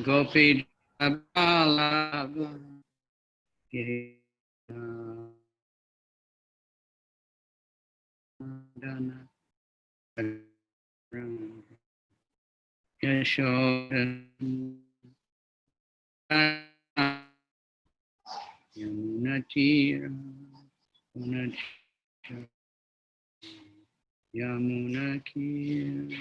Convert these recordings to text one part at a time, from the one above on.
Gopi Bala Yashodan Yamunatira Yamunakira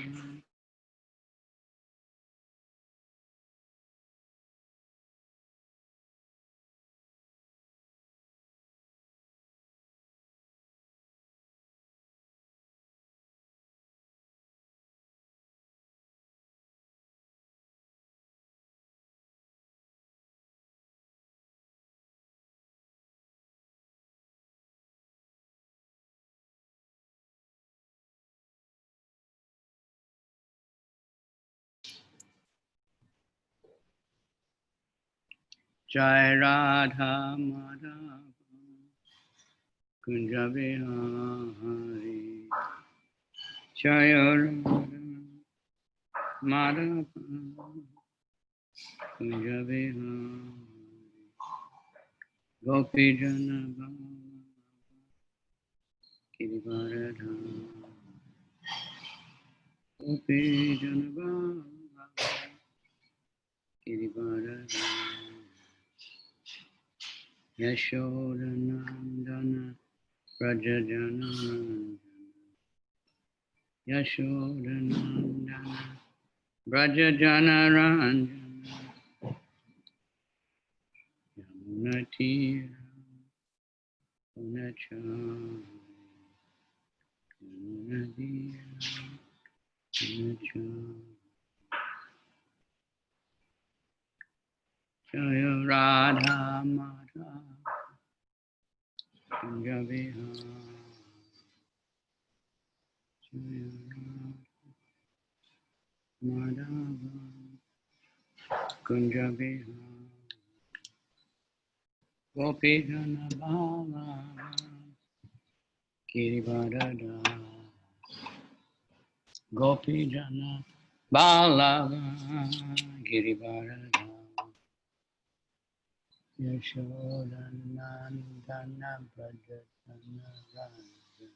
Jai Radha Madhava Kunja Vihari Jai Radha Madhava Kunja Vihari Gopi Jana Kirivaradha Gopi Jana Kirivaradha Yashodanandana Brajajanandana Yashodanandana Brajajanaranjana Yamunatira Punachari Yamunadira Punachari Jaya Radha Madhava Kunja Vihari Jaya Radha Madhava Kunja Vihari Gopi Jana Bala Kirivaradha Gopi Jana Bala Kirivaradha Yashodanandana Brajajanaranja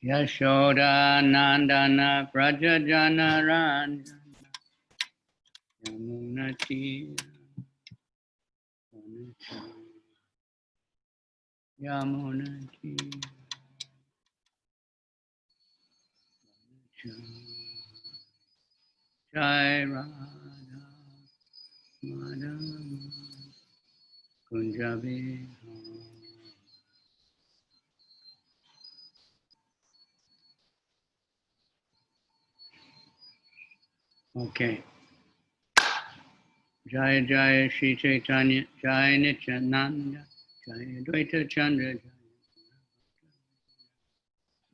Yashodanandana Brajajanaranja Yamunatira Yamunatira Jai Radha Madhava Kunja Vihari. Okay. Jai Jai Shri Chaitanya, Jai Nityananda, Jai Advaita Chandra, Jai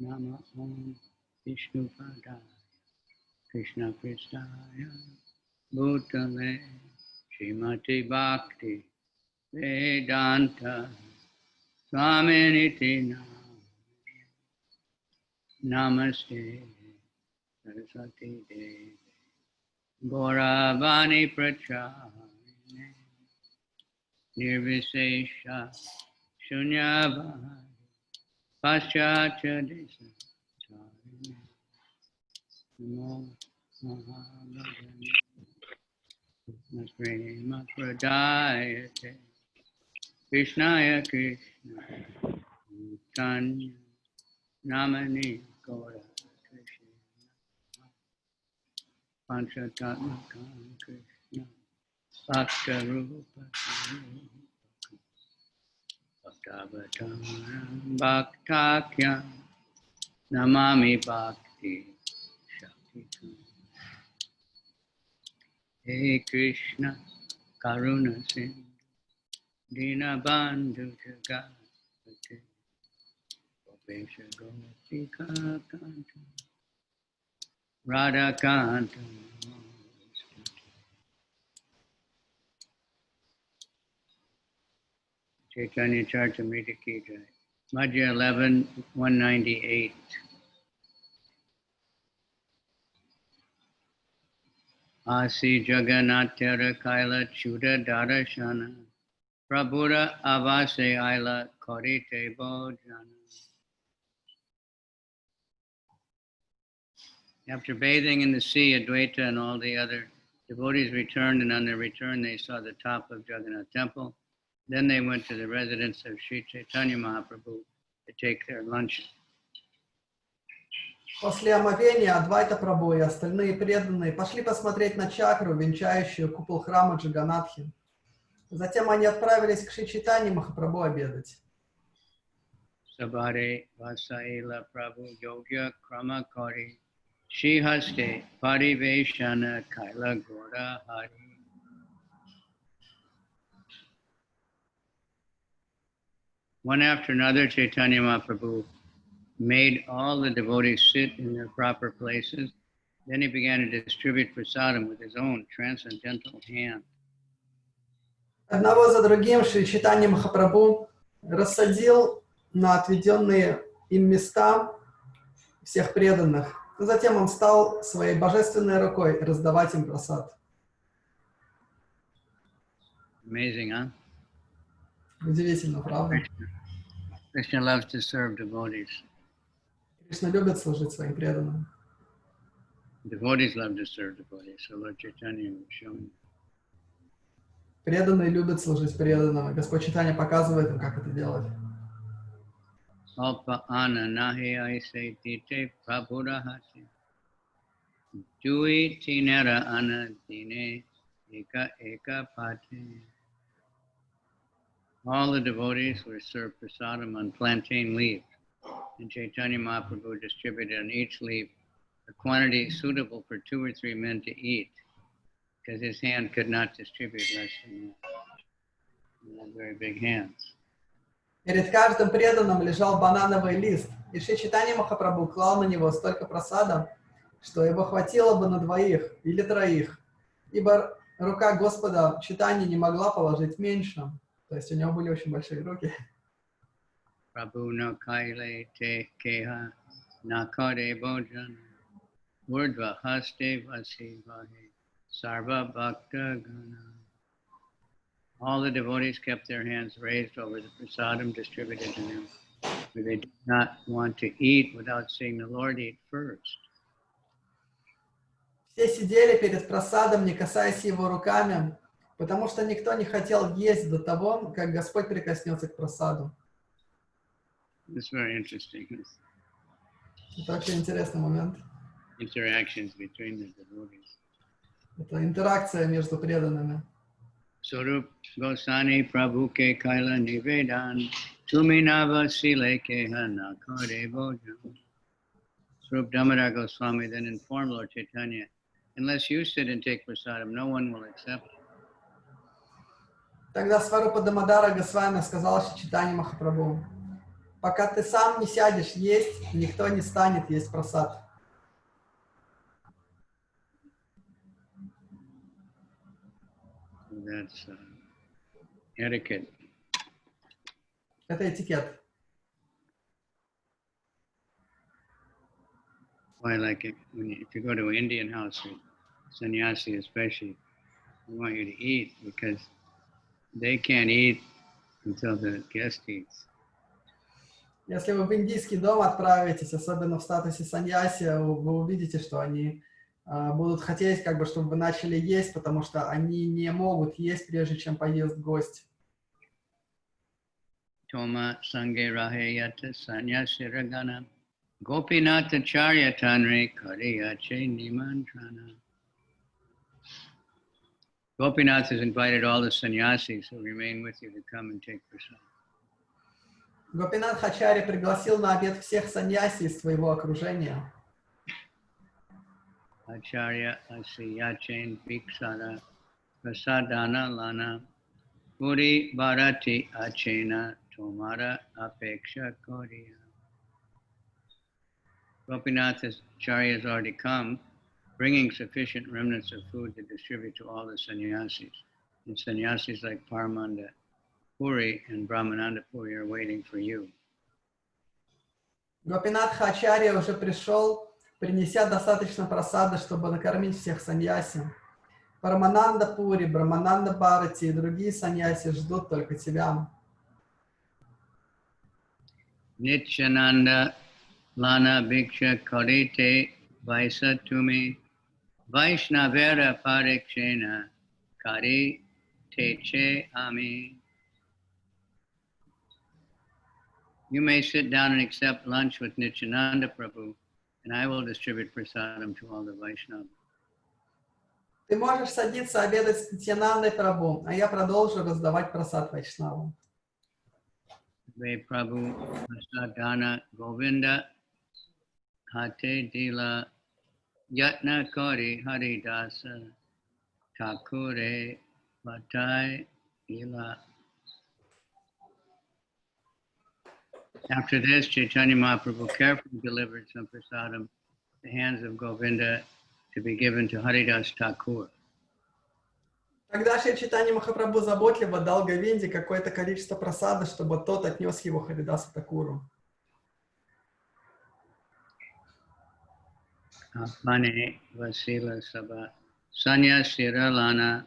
Nama Om Vishnu Padaya, Krishna Pristaya, Bhutale, Srimati Bhakti, Vedanta, Swaminiti Namaste, Saraswati Devi, Gauravani Pracharine, Nirvisesha, Shunyavadi, Paschatya Desacharine, Namo Mahabhagavate, Prema Pradayate, Krishnaya Krishna, Chaitanya, Namani Gaura Krishna, Panchatatmakam Krishna, Bhakta Rupa Bhaktavataram Bhaktakyam Namami Bhakti Shaktikam. Hey Krishna Karuna Sindhu Dinabandhu Jagapati Gopesha Gopika Kanta Radha Kanta Chaitanya Caritamrita ki jai. Madhya 11, 198. Asi Jagannatara Kaila Chuda Darashana Prabhuda Avase Aila Korite Bojana. After bathing in the sea, Advaita and all the other devotees returned, and on their return they saw the top of Jagannath Temple. Then they went to the residence of Sri Chaitanya Mahaprabhu to take their luncheon. После омовения Адвайта Прабху и остальные преданные пошли посмотреть на чакру, венчающую купол храма Джаганатхи. Затем они отправились к Шри Чайтанье Махапрабху обедать. Sabare Vasaila Prabhu Yogya Kramakari Shri Haste Pariveshana Kaila Gora Hari. One after another, Chaitanya Mahaprabhu made all the devotees sit in their proper places. Then he began to distribute prasadam with his own transcendental hand. Одного за другим Шри Чайтанья Махапрабху рассадил на отведенные им места всех преданных. Затем он стал своей божественной рукой раздавать им прасад. Amazing, huh? Удивительно, правда? Krishna loves to serve devotees. Кришна любит служить своим преданным. Devotees love to serve devotees. So Lord Chaitanya was showing. Преданные любят служить преданным. Господь Чайтанья показывает им, как это делать. Alpa ana nahi aise tite prabhurahati. Dui tinera ana dine eka pate. All the devotees were served prasadam on plantain leaves, and Chaitanya Mahaprabhu distributed on each leaf a quantity suitable for 2 or 3 men to eat, because his hand could not distribute less than that. He had very big hands. Перед каждым преданным лежал банановый лист, и Шри Чайтанья Махапрабху клал на него столько прасада, что его хватило бы на 2 или 3, ибо рука Господа Чайтаньи не могла положить меньше, то есть у него были очень большие руки. Prabhu no kaile te keha nakare bhojan urdva haste vasi vahe sarva bhakta gana. All the devotees kept their hands raised over the prasadam distributed to them, for they did not want to eat without seeing the Lord eat first. Все сидели перед прасадом, не касаясь его руками, потому что никто не хотел есть до того, как Господь прикоснется к прасаду. It's very interesting. Это очень интересный момент. Interactions between the devotees. Это интеракция между преданными. Sarup Gosani Prabhu ke Kaila Nivedan Tuminava Sile Keha Nakare Bhojan. Sarup Damodar Goswami then informed Lord Chaitanya, unless you sit and take prasadam, no one will accept it. Тогда Сварупа Дамодара Госвами сказал Шри Чайтанье Махапрабху: пока ты сам не сядешь есть, никто не станет есть прасад. That's etiquette. Это этикет. Why, like if you go to an Indian house, or sannyasi especially, they want you to eat because they can't eat until the guest eats. Если вы в индийский дом отправитесь, особенно в статусе саньяси, вы увидите, что они будут хотеть, как бы, чтобы вы начали есть, потому что они не могут есть, прежде чем поест гость. Toma sange raheyata sannyasi ragana gopinata charyatanre kariyache nimantrana. Gopinath has invited all the sannyasis who remain with you to come and take prasad. Гопинат Хачарья пригласил на обед всех саньяси из своего окружения. Acharya asiyachen viksara prasadana lana puri bharati achena tomara apeksha koriya. Gopinath Acharya has already come, bringing sufficient remnants of food to distribute to all the sannyasis. And sannyasis like Paramanda Puri and Brahmananda Puri are waiting for you. Гопинат Хачарья уже пришел, принеся достаточно прасады, чтобы накормить всех саньяси. Парамананда Пури, Брамананда Бхарати и другие саньяси ждут только тебя. Nityananda Lana Bhiksha Karite Vaisa Tumi Vaishnavera Parikshena Kari Teche Ami. You may sit down and accept lunch with Nityananda Prabhu, and I will distribute prasadam to all the Vaishnavas. Ты можешь садиться обедать с Нитьянандой Прабhu, а я продолжу раздавать прасад Вайшнавам. Ve Prabhu Prasadana Govinda Hate Dila Yatna Kori Haridasa Thakure Vatai Ila. After this, Chaitanya Mahaprabhu carefully delivered some prasadam to the hands of Govinda to be given to Haridas Thakur. Тогда Шри Чайтанья Махапрабху заботливо дал Говинде какое-то количество прасада, чтобы тот отнес его Харидасу Такуру. Apane Vasila Sabha Sanya Siralana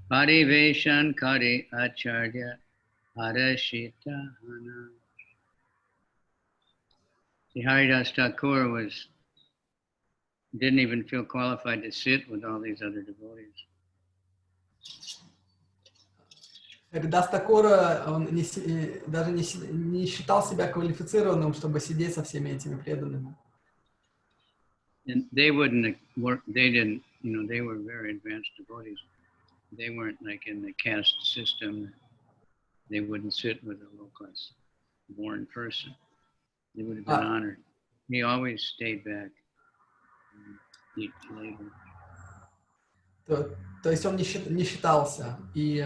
Pariveshan Kari Acharya Arashita Hana. See, Haridas Thakur didn't even feel qualified to sit with all these other devotees. Харидас Такур, он даже не считал себя квалифицированным, чтобы сидеть со всеми этими преданными. And they wouldn't work, they didn't, they were very advanced devotees. They weren't like in the caste system. They wouldn't sit with a low-class born person. They would have been honored. He always stayed back and eat later. То есть он не считался. И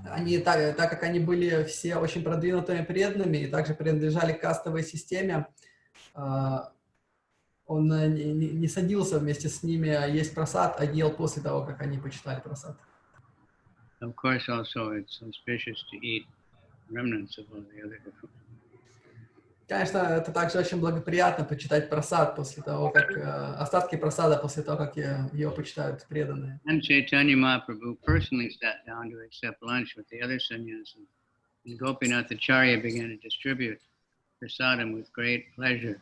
они, так как они были все очень продвинутыми преданными и также принадлежали к кастовой системе, он не садился вместе с ними есть прасад, а ел после того, как они почитали прасад. Of course, also it's auspicious to eat remnants of all the other devotees. Конечно, это также очень благоприятно почитать прасад после того, как остатки прасада после того, как его почитают преданные. And Chaitanya Mahaprabhu personally sat down to accept lunch with the other sannyasis. And Gopinath Acharya began to distribute prasadam with great pleasure.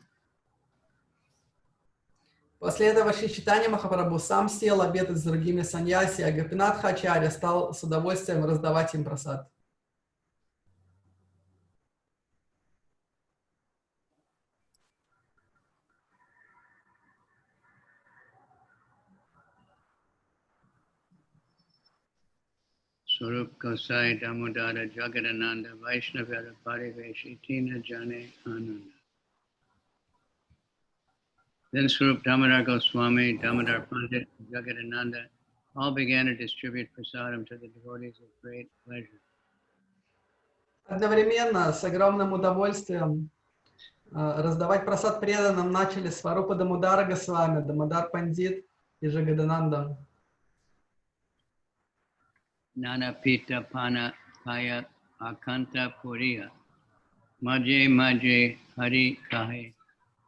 После этого Шри Чайтанья Махапрабху сам сел обедать с другими саньяси, а Гопинатха Ачарья стал с удовольствием раздавать им прасад. Swarup Gosai Damodara Jagadananda Vaishnavara Pariveshi Tina Jane Ananda. Then Swarup Damodar Goswami, Damodar Pandit, Jagadananda all began to distribute prasadam to the devotees with great pleasure. Одновременно, с огромным удовольствием, раздавать прасад преданным начали Сварупа Дамодара Госвами, Дамодар Пандит и Джагадананда. Nana Pita Pana Kaya Akanta Puriya Maje Maje Hari Kahe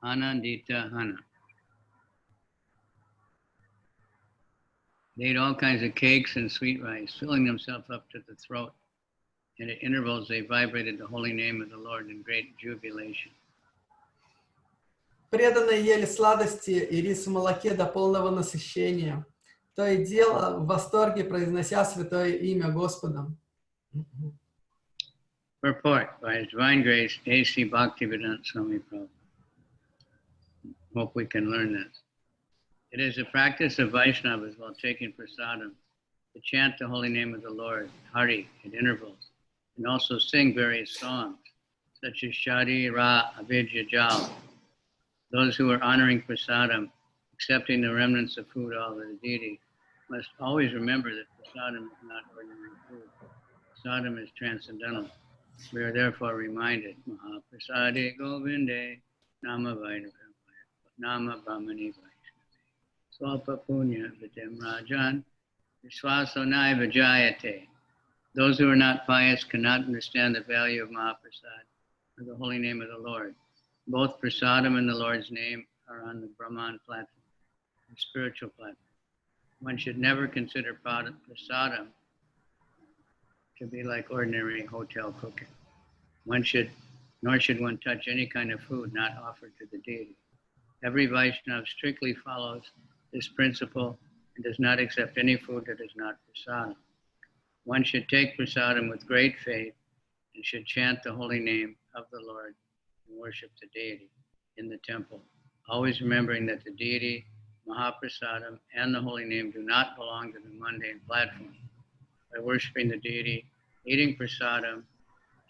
Anandita Hana. They ate all kinds of cakes and sweet rice, filling themselves up to the throat, and at intervals they vibrated the holy name of the Lord in great jubilation. Преданные ели сладости и рис в молоке до полного насыщения. То и дело в восторге, произнося святое имя Господа. Purport by His Divine Grace, A.C. Bhaktivedanta Swami Prabhupada. Hope we can learn this. It is a practice of Vaishnavas while taking prasadam to chant the holy name of the Lord, Hari, at intervals, and also sing various songs, such as Shadi Ra Avidya Jal. Those who are honoring prasadam, accepting the remnants of food offered to the deity, must always remember that prasadam is not ordinary food. Prasadam is transcendental. We are therefore reminded, Mahaprasade Govinde, Nama Vaidavaya, Nama Brahmani Vaishnava, Swalpa Punya Vitam Rajan, Vishwasonai Vijayate. Those who are not pious cannot understand the value of Mahaprasad, or the holy name of the Lord. Both prasadam and the Lord's name are on the Brahman platform, the spiritual platform. one should never consider prasadam to be like ordinary hotel cooking. Nor should one touch any kind of food not offered to the deity. Every Vaishnava strictly follows this principle and does not accept any food that is not prasadam. One should take prasadam with great faith and should chant the holy name of the Lord and worship the deity in the temple, always remembering that the deity, Mahaprasadam, and the holy name do not belong to the mundane platform. By worshiping the deity, eating prasadam,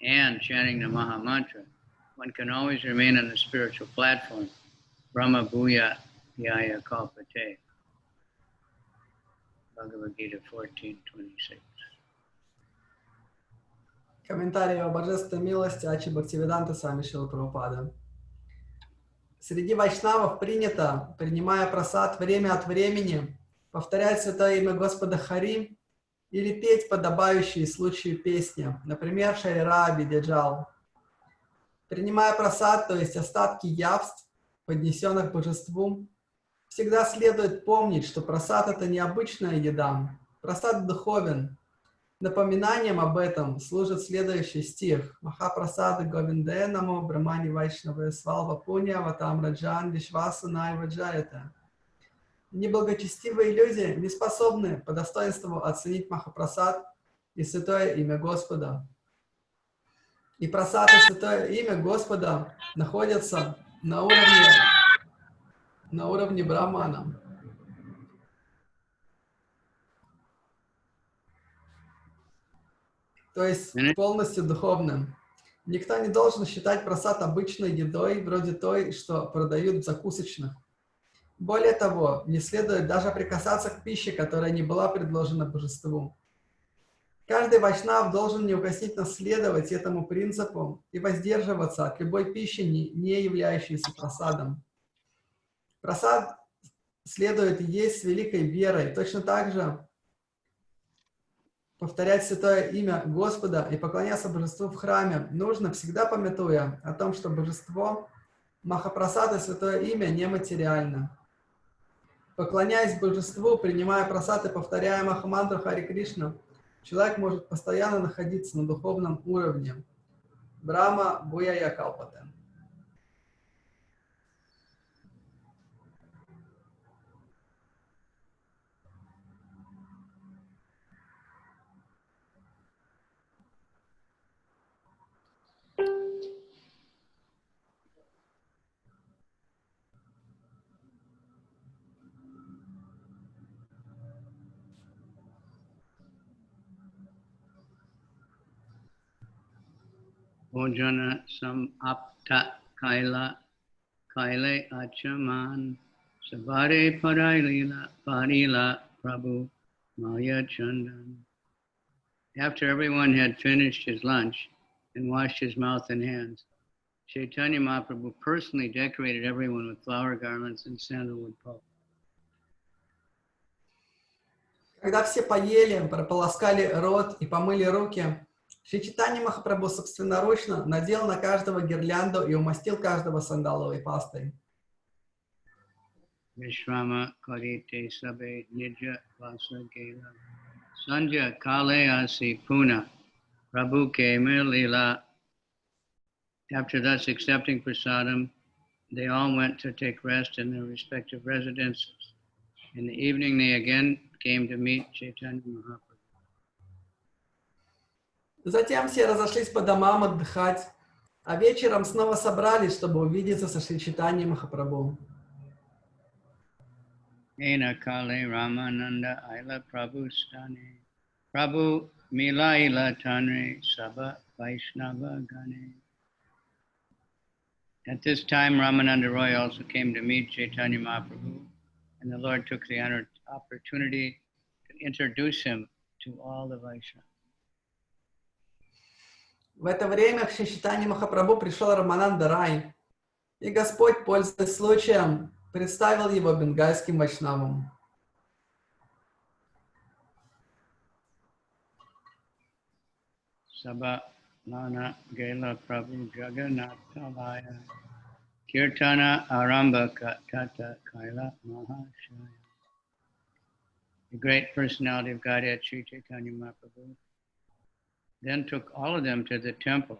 and chanting the Maha Mantra, one can always remain on the spiritual platform. Brahma Bhuya Yaya Kalpate. Bhagavad Gita 14:26. Комментарий о божественной милости Ачи Бхактивиданта Свами Шрила Прабхупада. Среди вайшнавов принято, принимая прасад, время от времени повторять святое имя Господа Хари или петь подобающие случаю песни, например, Шайра Бидяджал. Принимая прасад, то есть остатки явств, поднесенных божеству, всегда следует помнить, что прасад — это не обычная еда. Прасад духовен. Напоминанием об этом служит следующий стих. Махапрасада Говинде намо Брахмани Вайшнаве Свалва Пуня Ватам Раджан Вишваса Найваджаята. Неблагочестивые люди не способны по достоинству оценить Махапрасад и святое имя Господа. И прасад и святое имя Господа находятся на уровне Брахмана. То есть полностью духовным. Никто не должен считать прасад обычной едой, вроде той, что продают в закусочных. Более того, не следует даже прикасаться к пище, которая не была предложена божеству. Каждый вайшнав должен неукоснительно следовать этому принципу и воздерживаться от любой пищи, не являющейся прасадом. Прасад следует есть с великой верой, точно так же повторять святое имя Господа и поклоняться божеству в храме нужно, всегда памятуя о том, что божество, Махапрасад и святое имя нематериально. Поклоняясь божеству, принимая прасад и повторяя Махамантру Хари Кришна, человек может постоянно находиться на духовном уровне. Брахма Бхуяя Калпате. Bhojana samapta kaile achaman sabare parila prabhu maya chandan. After everyone had finished his lunch and washed his mouth and hands, Chaitanya Mahaprabhu personally decorated everyone with flower garlands and sandalwood pulp. Когда все поели, прополоскали рот и помыли руки, Шри Чайтанья Махапрабху собственноручно надел на каждого гирлянду и умастил каждого сандаловой пастой. Vishwama karite sabe nija vasa gela sanja kale asi puna prabhu ke lila. After thus accepting prasadam, they all went to take rest in their respective residences. In the evening, they again came to meet Chaitanya Mahaprabhu. Затем все разошлись по домам отдыхать, а вечером снова собрались, чтобы увидеться со Шри Чайтаньей Махапрабху. Ena kale Ramananda Aila Prabhu Stane Prabhu Milaila Tanre Sabha Vaishnava Gane. At this time, Ramananda Roy also came to meet Chaitanya Mahaprabhu, and the Lord took the opportunity to introduce him to all the Vaishnavas. В это время к Шри Чайтанье Махапрабху пришел Рамананда Рай, и Господь, пользуясь случаем, представил его бенгальским вайшнавам. Sabha Lana Gela Prabhu Jagannathalaya Kirtana Arambaka Tata Kaila Mahashaya. the great personality of Godhead, Sri Chaitanya Mahaprabhu, then took all of them to the temple,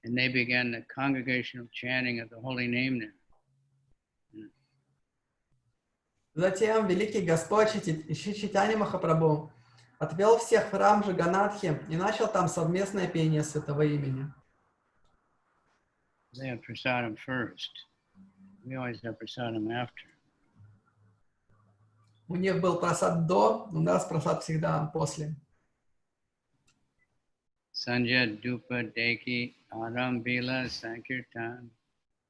and they began the congregational chanting of the holy name there. Затем великий Господь Шри Чайтанья Махапрабху отвел всех в храм Джаганатхи и начал там совместное пение святого имени. They have prasadam first. We always have prasadam after. У них был просад до, у нас просад всегда после. Sanja Dupa Deki Aram Bila Sankirtan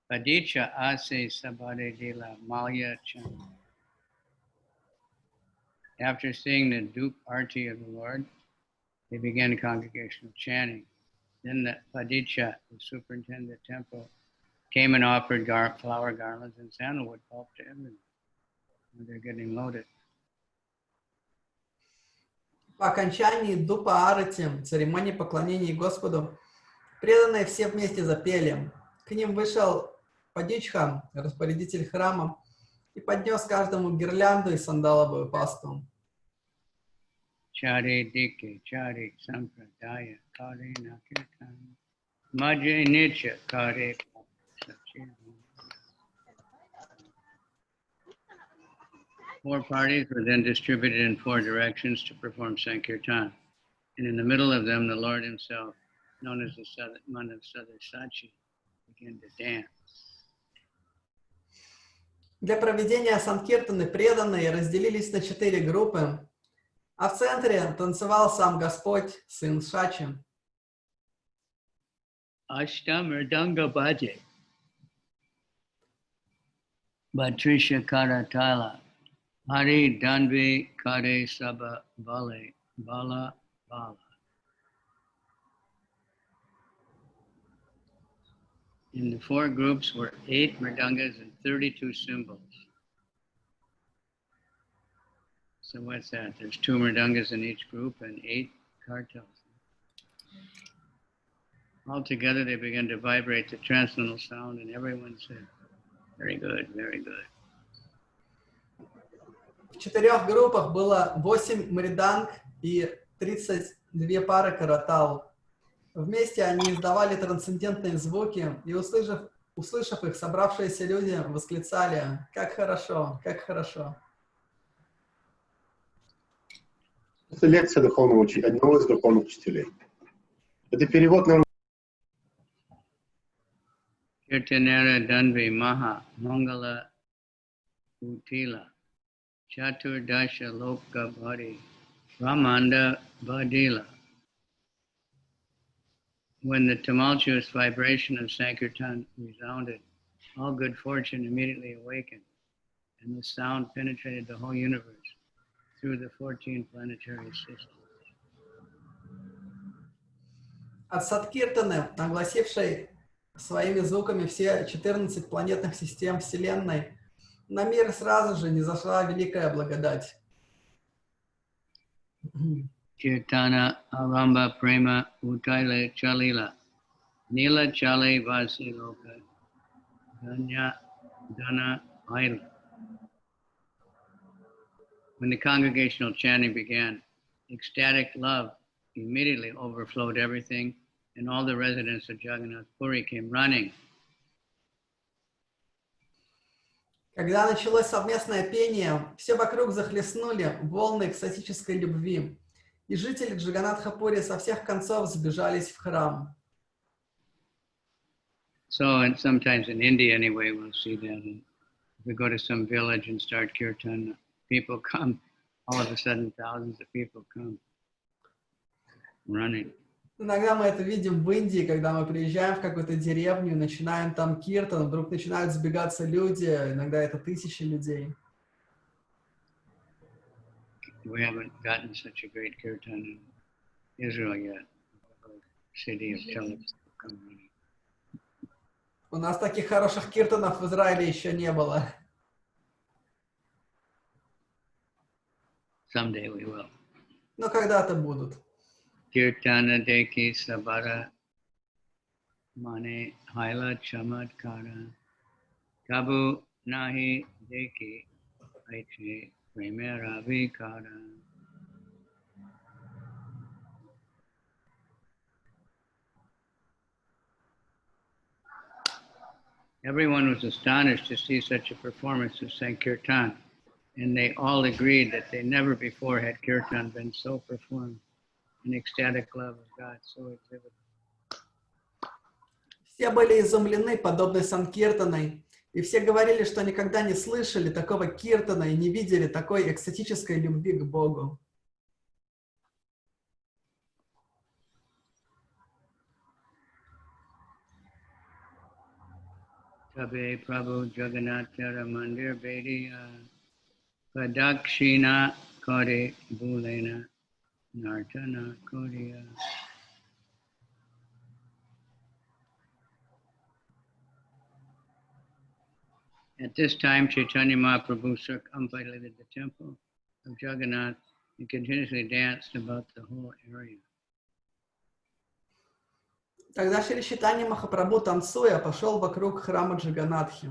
Padicha Ase Sabade Dila Malya Chan. After seeing the Dup Arti of the Lord, they began congregational chanting. Then the Padicha, the superintendent of the temple, came and offered flower garlands and sandalwood pulp to everyone. They're getting loaded. По окончании Дупа Арати, церемонии поклонения Господу, преданные все вместе запели. К ним вышел Падичха, распорядитель храма, и поднес каждому гирлянду и сандаловую пасту. Chari Dike, Chari Sampradaya, Kare Nakirtan, Madhya Nicha, Kare Sachir. 4 parties were then distributed in 4 directions to perform Sankirtan. And in the middle of them, the Lord himself, known as the Man of Sachi, began to dance. Для проведения санкиртаны преданные разделились на 4 группы, а в центре танцевал сам Господь, сын Шачи. Ashtam Mridanga Bhaje, Bhatrisha Karatala, Hari Danvi Kare Saba Bale, Bala Bala. In the 4 groups were 8 mridangas and 32 cymbals. So what's that? There's 2 mridangas in each group and 8 kartals. Altogether, they began to vibrate the transcendental sound, and everyone said, "Very good, very good." В 4 группах было 8 мриданг и 32 пары каратал. Вместе они издавали трансцендентные звуки, и, услышав их, собравшиеся люди восклицали: «Как хорошо, как хорошо!» Это лекция одного из духовных учителей. Это перевод на Kirtanera Danvi Maha Mangala Utila Chatur Dasha Loka Bhari Ramanda Badila. When the tumultuous vibration of Sankirtan resounded, all good fortune immediately awakened, and the sound penetrated the whole universe through the 14 planetary systems. От Садкиртаны, огласившей своими звуками все 14 планетных систем Вселенной, на мир сразу же низошла великая благодать. Kirtana Aramba Prema Utaile Chalila Nila Chale Vasi Loka Dana Aila. When the congregational chanting began, ecstatic love immediately overflowed everything, and all the residents of Jagannath Puri came running. Когда началось совместное пение, все вокруг захлестнули волны экстатической любви, и жители Джаганатха-пури со всех концов сбежались в храм. So, and sometimes in India anyway, we'll see that. And if we go to some village and start kirtan, people come, all of a sudden thousands of people come running. Иногда мы это видим в Индии, когда мы приезжаем в какую-то деревню, начинаем там киртан, вдруг начинают сбегаться люди, иногда это тысячи людей. We haven't gotten such a great kirtan in Israel yet. City of Tel Aviv. У нас таких хороших киртанов в Израиле еще не было. Someday we will. Но когда-то будут. Kirtana deki sabara mane haila chamatkara kabu nahi deki aiche premera vikara. Everyone was astonished to see such a performance of Sankirtan, and they all agreed that they never before had Kirtan been so performed, an ecstatic love of God so exhibited. Все были изумлены подобной санкиртаной, и все говорили, что никогда не слышали такого киртана и не видели такой экстатической любви к Богу. Tabe Prabhu Jagannath Tara Mandir Bediya Padakshina Kare Bulena Nartana Koriya. At this time, Chaitanya Mahaprabhu circumambulated the temple of Jagannath and continuously danced about the whole area. Тогда Шри Чайтанья Махапрабху, танцуя, пошел вокруг храма Джаганнатхи.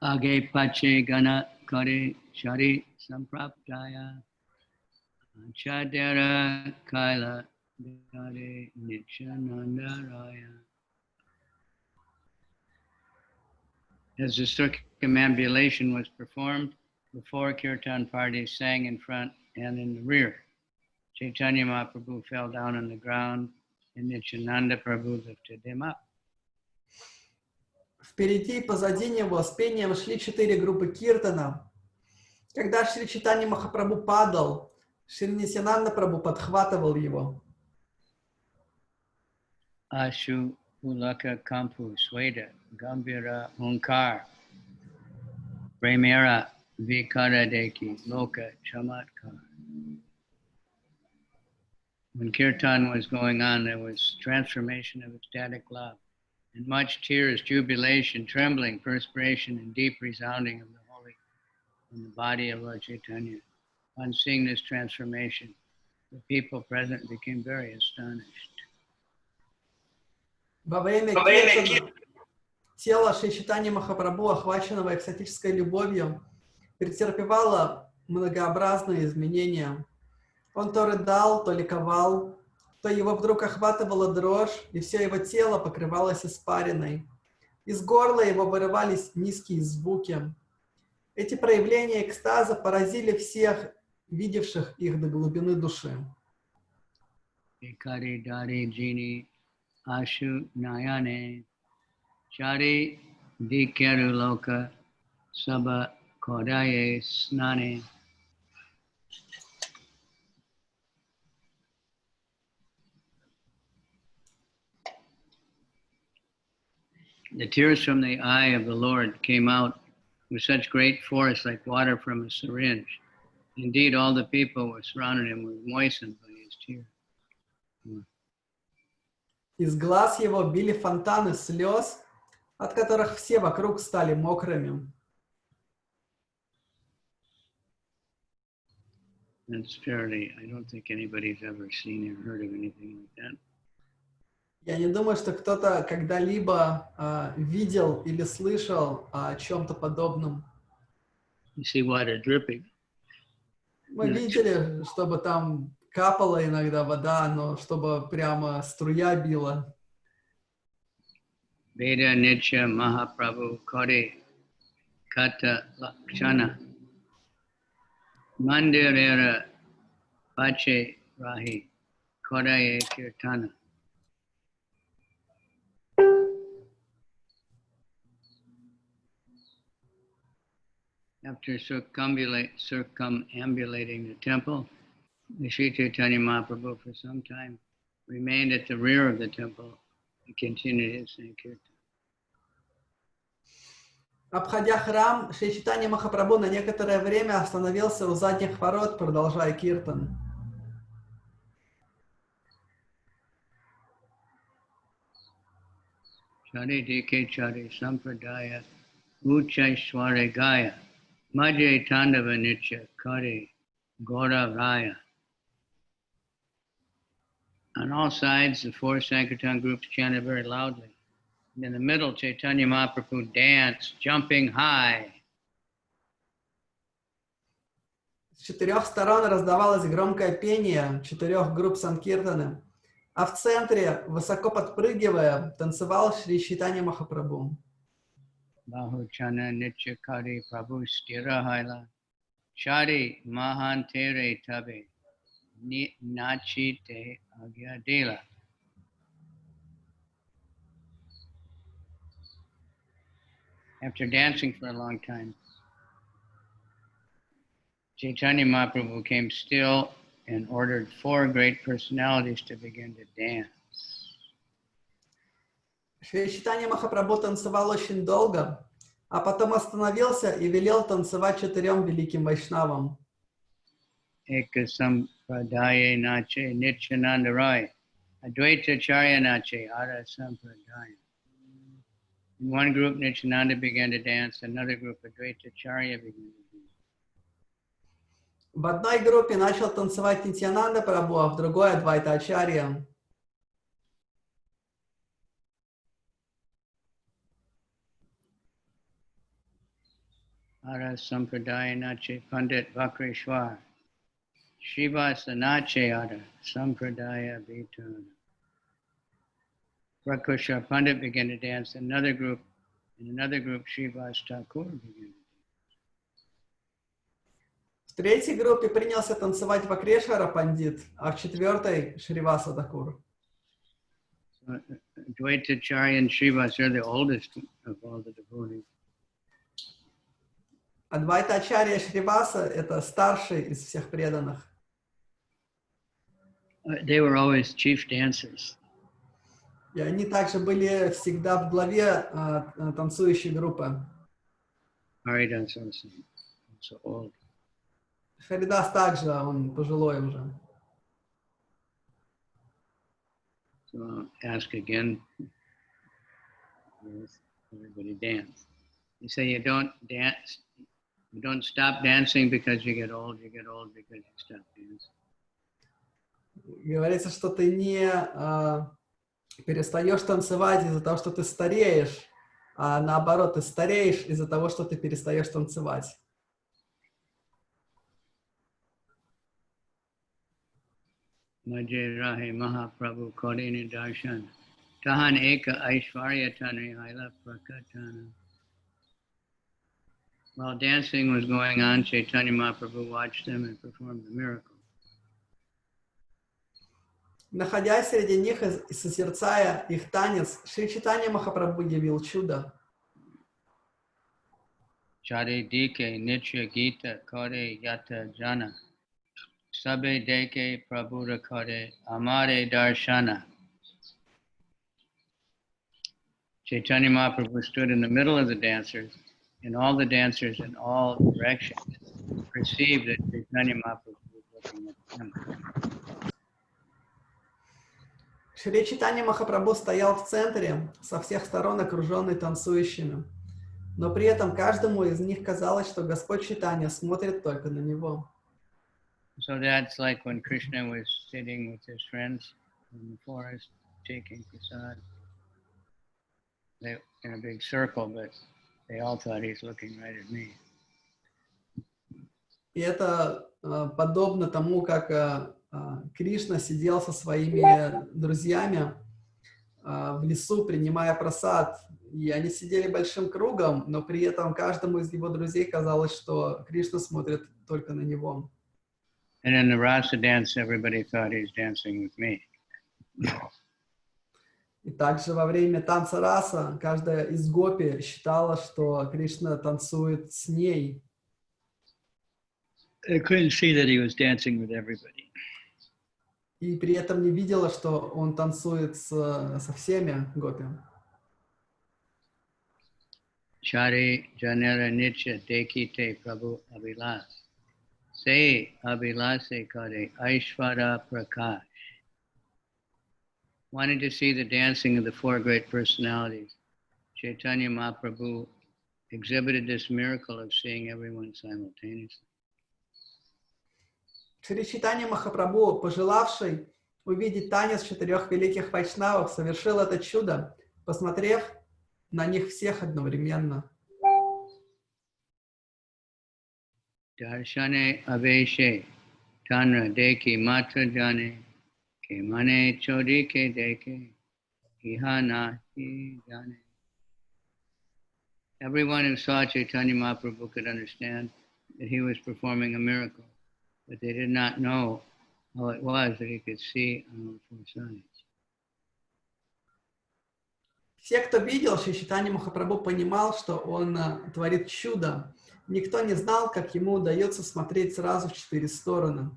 Age pache gana kare shari sampraptaya chadera kaila dare nityanandaraya. As the circumambulation was performed, the four kirtan parties sang in front and in the rear. Chaitanya Mahaprabhu fell down on the ground and Nityananda Prabhu lifted him up. Впереди и позади него с пением шли 4 группы киртана. Когда Шри Чайтанья Махапрабху падал, Шри Нитьянанда Прабху подхватывал его. Ashu Ulaka Kampu Sweda Gambira Onkar Premera Vikaradeki Loka Chamatkar. When kirtan was going on, there was transformation of ecstatic love, and much tears, jubilation, trembling, perspiration, and deep resounding of the holy in the body of Lord Chaitanya. On seeing this transformation, the people present became very astonished. Во время киртана тело Шри Чайтаньи Махапрабху, охваченного экстатической любовью, претерпевало многообразные изменения. Он то рыдал, то ликовал, то его вдруг охватывала дрожь, и все его тело покрывалось испариной. Из горла его вырывались низкие звуки. Эти проявления экстаза поразили всех, видевших их до глубины души. Ashu Nayane Chari Dikeru Loka Saba Kodaye Snane. The tears from the eye of the Lord came out with such great force like water from a syringe. Indeed, all the people were surrounding him were moistened by his tears. Из глаз его били фонтаны слез, от которых все вокруг стали мокрыми. That's fairly, I don't think anybody's ever seen or heard of anything like that. Я не думаю, что кто-то когда-либо видел или слышал о чем-то подобном. You see water dripping. Мы видели, чтобы там капала иногда вода, но чтобы прямо струя била. Veda Nitya Mahaprabhu Kore Kata Lakshana Mandirera Pache Rahi Kodaye Kirtana. After circumambulating the temple, the Sri Chaitanya Mahaprabhu for some time remained at the rear of the temple and continued his Sankirtan. Обходя храм, Шри Чайтанья Махапрабху на некоторое время остановился у задних ворот, продолжая киртан. Chari Dike Chari Sampradaya Uchaishware Gaya Madhya Tandava Nitya Kari Gora Raya. On all sides, the four Sankirtan groups chanted very loudly. And in the middle, Chaitanya Mahaprabhu danced, jumping high. С 4 сторон раздавалось громкое пение 4 групп санкиртаны. А в центре, высоко подпрыгивая, танцевал Шри Чайтанья Махапрабху. Bahuchana Nityakari Prabhu Stirahaila Chari Mahantere Tabe Nachite Agyadela. After dancing for a long time, Chaitanya Mahaprabhu came still and ordered 4 great personalities to begin to dance. Шри Чайтанья Махапрабху танцевал очень долго, а потом остановился и велел танцевать 4 великим вайшнавам. Eka Sampradaya Nache Nityananda Rai Advaita Charya Nache Ara Sampradaya. In one group, Nityananda began to dance, another group, Advaita Charya, began to dance. В одной группе начал танцевать Нитьянанда Прабху, а в другой Адвайта Ачарья. Ara Sampradaya Nache Pandit Vakreshwar Shivasa Nache Ara Sampradaya Bhitana. Prakusha Pandit began to dance, another group, Srivas Thakur began to dance. В третьей группе принялся танцевать Вакрешвара Пандит, а в четвертой Шриваса Такур. Advaita Charya and Srivas are the oldest of all the devotees. Адвайта Ачарья Шриваса — это старший из всех преданных. They were always chief dancers. И они также были всегда в главе танцующей группы. Haridas also old. Харидас также, он пожилой уже. So I'll ask again, everybody dance. You say you don't dance, you don't stop dancing because you get old because you stop dancing. Говорится, что ты не перестаешь танцевать из-за того, что ты стареешь, а наоборот, ты стареешь из-за того, что ты перестаешь танцевать. Majhe rahe Mahaprabhu Kodini Darshan Tahan Eka Aishwarya Tanri Haila Prakatana. While dancing was going on, Chaitanya Mahaprabhu watched them and performed the miracle. Находясь среди них и созерцая их танец, Шри Чайтанья Махапрабху явил чудо. Chari dike nitya gita kore yata jana sabe deke prabhuda kore amare darshana. Chaitanya Mahaprabhu stood in the middle of the dancers, and all the dancers in all directions perceived that Chaitanya Mahaprabhu was looking at them. Шри Чайтанья Махапрабху стоял в центре, со всех сторон окруженный танцующими. Но при этом каждому из них казалось, что Господь Чайтанья смотрит только на него. So that's like when Krishna was sitting with his friends in the forest taking prasad. They in a big circle, but they all thought he's looking right at me. И это подобно тому, как Кришна сидел со своими друзьями в лесу, принимая прасад. И они сидели большим кругом, но при этом каждому из его друзей казалось, что Кришна смотрит только на него. And in the rasa dance, everybody thought he's dancing with me. И также во время танца раса каждая из гопи считала, что Кришна танцует с ней. They couldn't see that he was dancing with everybody. И при этом не видела, что он танцует со всеми гопи. Chari janera nitya dekite prabhu abhilas. Se abhilase kare aishvara prakash. Wanting to see the dancing of the 4 great personalities, Chaitanya Mahaprabhu exhibited this miracle of seeing everyone simultaneously. Шри Чайтанья Махапрабху, пожелавший увидеть танец 4 великих вайшнавов, совершил это чудо, посмотрев на них всех одновременно. Darshane aveshe tanra deki matra jane ke mane chodi ke deke, iha nahi jane. Everyone who saw Chaitanya Mahaprabhu could understand that he was performing a miracle, but they did not know how it was that he could see on all four sides. Все, кто видел, что Чайтанья Махапрабху понимал, что он творит чудо. Никто не знал, как ему удается смотреть сразу в 4 стороны.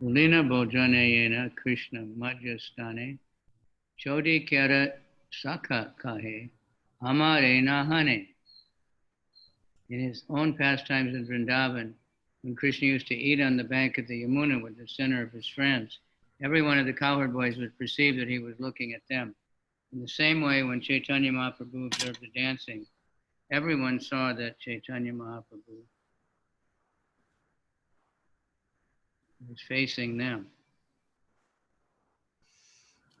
Ulina Bojanayena Krishna Madhyastane Chodi Kera Saka Kahe Amare Nahane. In his own pastimes in Vrindavan, when Krishna used to eat on the bank of the Yamuna with the center of his friends, every one of the cowherd boys would perceive that he was looking at them. In the same way, when Chaitanya Mahaprabhu observed the dancing, everyone saw that Chaitanya Mahaprabhu was facing them.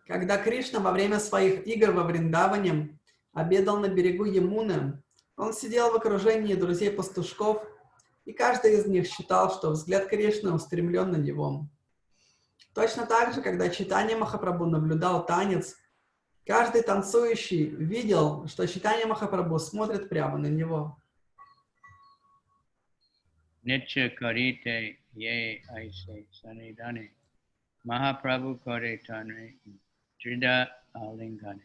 Когда Кришна во время своих игр во Вриндаване обедал на берегу Ямуны, он сидел в окружении друзей-пастушков, и каждый из них считал, что взгляд Кришны устремлен на него. Точно так же, когда Чайтанья Махапрабху наблюдал танец, каждый танцующий видел, что Чайтанья Махапрабху смотрит прямо на него. Nitya karite ye aise sanidane Mahaprabhu kare tanre drida alingane.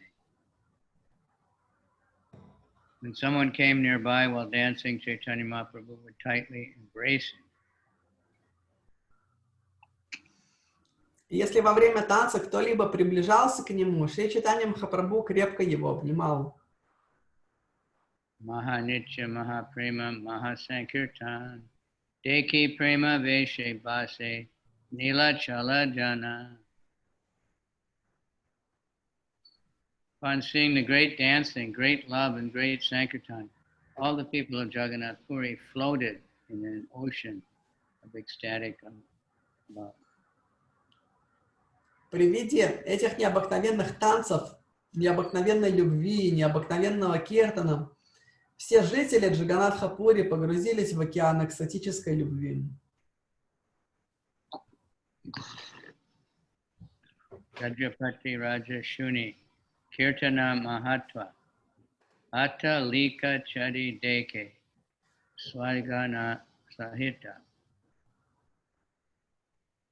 When someone came nearby while dancing, Chaitanya Mahaprabhu would tightly embrace him. Если во время танца кто-либо приближался к нему, Шри Чайтанья Махапрабху крепко его обнимал. Mahanitya Mahaprema Mahasankirtan Deki Prema Veshe Base Nila Chala Jana. Upon seeing the great dancing, great love, and great Sankirtan, all the people of Jagannath Puri floated in an ocean of ecstatic love. При виде этих необыкновенных танцев, необыкновенной любви, необыкновенного киртана, все жители Джаганнатха-пури погрузились в океан экстатической любви. Rajapati Raja Shuni Kirtana Mahatva Atta Lika Chadi Deke Swargana Sahita.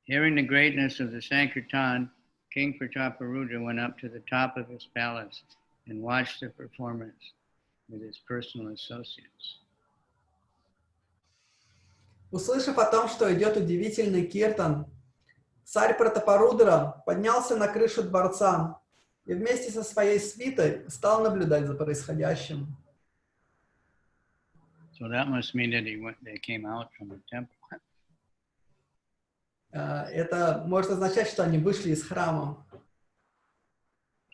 Hearing the greatness of the Sankirtan, King Prataparudra went up to the top of his palace and watched the performance with his personal associates. Услышав о том, что идет удивительный киртан, царь Пратапарудра поднялся на крышу дворца и вместе со своей свитой стал наблюдать за происходящим. So that must mean that they came out from the temple. Это может означать, что они вышли из храма.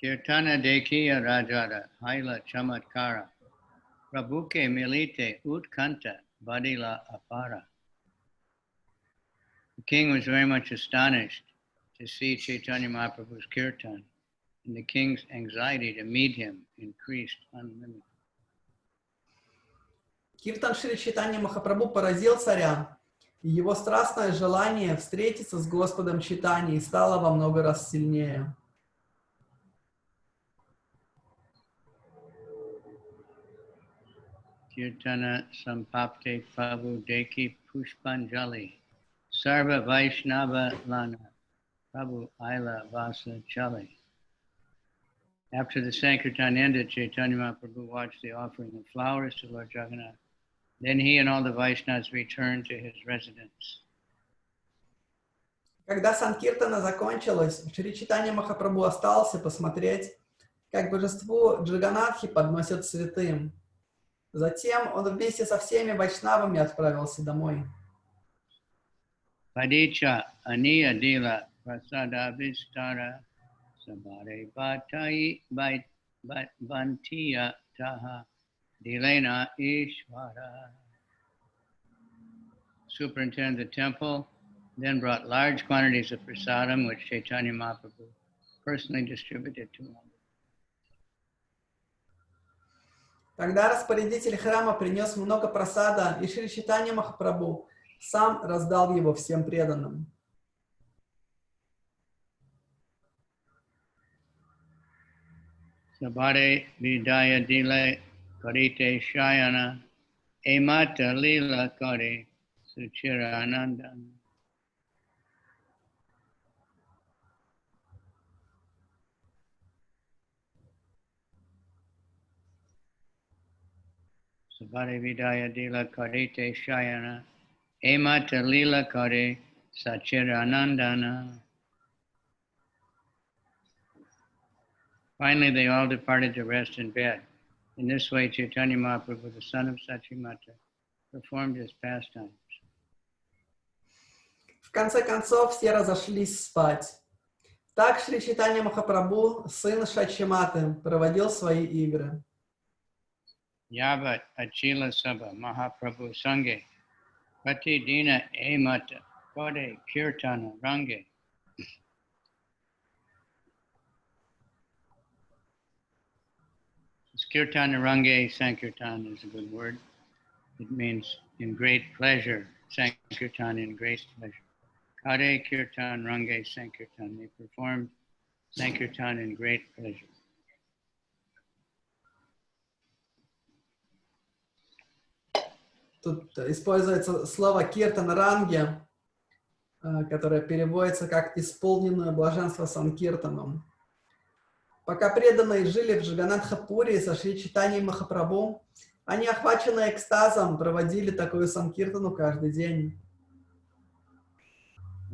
Kirtana Dekiya Rajada Haila Chamatkara Prabhuke Milite Utkanta Vadila Apara. The king was very much astonished to see Chaitanya Mahaprabhu's kirtan, and the king's anxiety to meet him increased unlimited. Киртан Шри Чайтанья Махапрабху поразил царя, и его страстное желание встретиться с Господом Чайтаньей стало во много раз сильнее. Kirtana Sampapte Prabhu Deki Pushpanjali Sarva Vaishnava Lana Prabhu Aila Vasa Chali. After the Sankirtan ended, Chaitanya Mahaprabhu watched the offering of flowers to Lord Jagannath. Then he and all the Vaishnavas returned to his residence. Когда Санкиртана закончилась, Шри Чайтанья Махапрабху остался посмотреть, как божеству Джаганнатхи подносят цветы. Затем он вместе со всеми вайшнавами отправился домой. Padicca Aniya Dila Prasada Vistara Sabare Bhatai Vantiya Taha Dilena Ishvara. Superintended the temple, then brought large quantities of prasadam, which Chaitanya Mahaprabhu personally distributed to all. Тогда распорядитель храма принес много прасада, и Шри Чайтанья Махапрабху сам раздал его всем преданным. Sabare vidaya dile karite shayana Madhya-lila kare suchiranandana. Sabare vidaya dila karite shayana Madhya-lila kare suchiranandana. Finally, they all departed to rest in bed. In this way, Chaitanya Mahaprabhu, the son of Sachimata, performed his pastimes. В конце концов, все разошлись спать. Так Шри Чайтанья Махапрабху, сын Шачиматы, проводил свои игры. Yavat Achila Sabha Mahaprabhu Sange Pati Dina Emata Kode Kirtana Range. Kirtana Range, Sankirtan is a good word. It means in great pleasure. Sankirtan in great pleasure. Kade Kirtan Range Sankirtan. They performed Sankirtan in great pleasure. Тут используется слово киртан ранги, которое переводится как исполненное блаженство санкиртаном. Пока преданные жили в Джаганатха-пури со Шри Чайтаньей Махапрабху, они, охваченные экстазом, проводили такую санкиртану каждый день.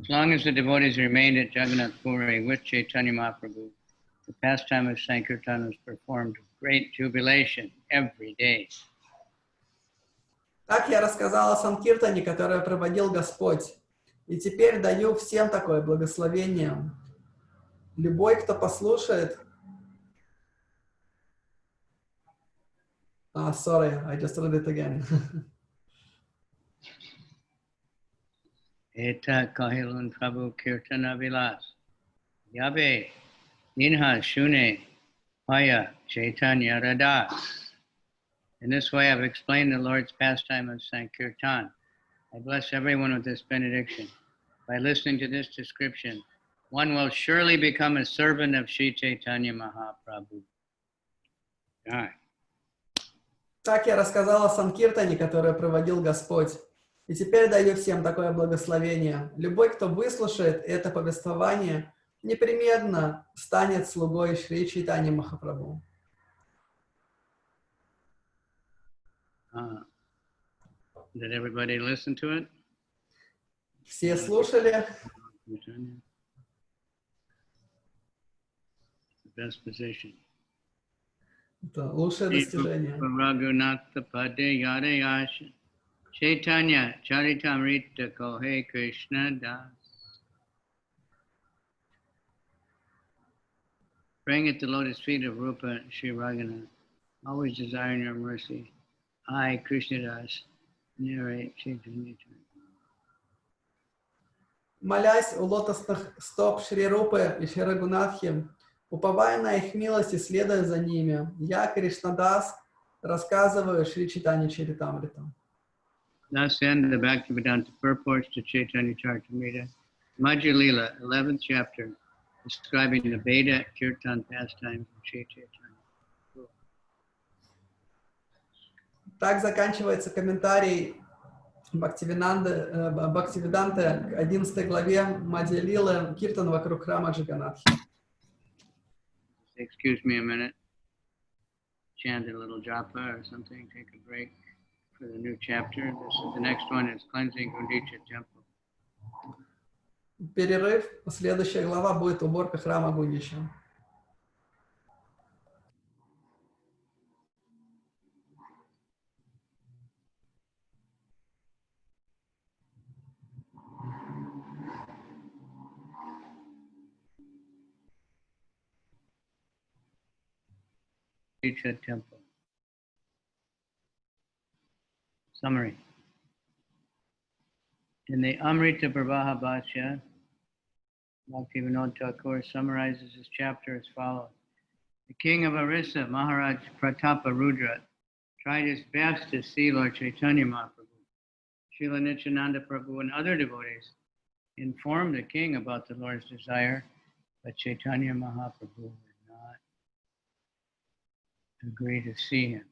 As long as the devotees remained at Jagannath Puri with Chaitanya Mahaprabhu, the pastime of Sankirtan was performed with great jubilation every day. Так я рассказал о санкиртане, которое проводил Господь. И теперь даю всем такое благословение. Любой, кто послушает... Sorry, I just read it again. Eta kahilun Prabhu Kirtana Vilas. Yabe Inha Shune Paya Chaitanya Radas. In this way, I've explained the Lord's pastime of Sankirtan. I bless everyone with this benediction. By listening to this description, one will surely become a servant of Sri Chaitanya Mahaprabhu. Right. Так я рассказал о санкиртане, которое проводил Господь. И теперь даю всем такое благословение. Любой, кто выслушает это повествование, непременно станет слугой Шри Чайтаньи Махапрабху. Did everybody listen to it? Все слушали? The best position. Это лучшее достижение. Chaitanya-чаритамрита Kohe Krishna Das. Praying at the lotus feet of Rupa and Sri Raghunath, always desiring your mercy, I, Krishna Das, narrate Chaitanya-чаритамрита. Молясь у лотосных стоп Шри Рупы и Шри Рагунатхи, уповая на их милость и следуя за ними, я, Кришнадас, рассказываю Шри Чайтанья-чаритамриту. Thus end the Bhaktivedanta purports to Chaitanya-Caritamrita, Madhya-lila, 11th chapter, describing the Veda Kirtan pastimes of Sri Chaitanya. Так заканчивается комментарий Бхактивиданты к 11 главе Мадхья-лилы Киртан вокруг храма Джаганатхи. Excuse me a minute. Chant a little japa or something, take a break for the new chapter. The next one is cleansing Gundica Temple. Перерыв. Следующая глава будет уборка храма Гундичи. Gundica Temple. Summary. In the Amrita Pravaha Bhashya, Bhaktivinoda Thakur summarizes this chapter as follows. The king of Orissa, Maharaj Pratapa Rudra, tried his best to see Lord Chaitanya Mahaprabhu. Srila Nityananda Prabhu and other devotees informed the king about the Lord's desire, but Chaitanya Mahaprabhu would not agree to see him.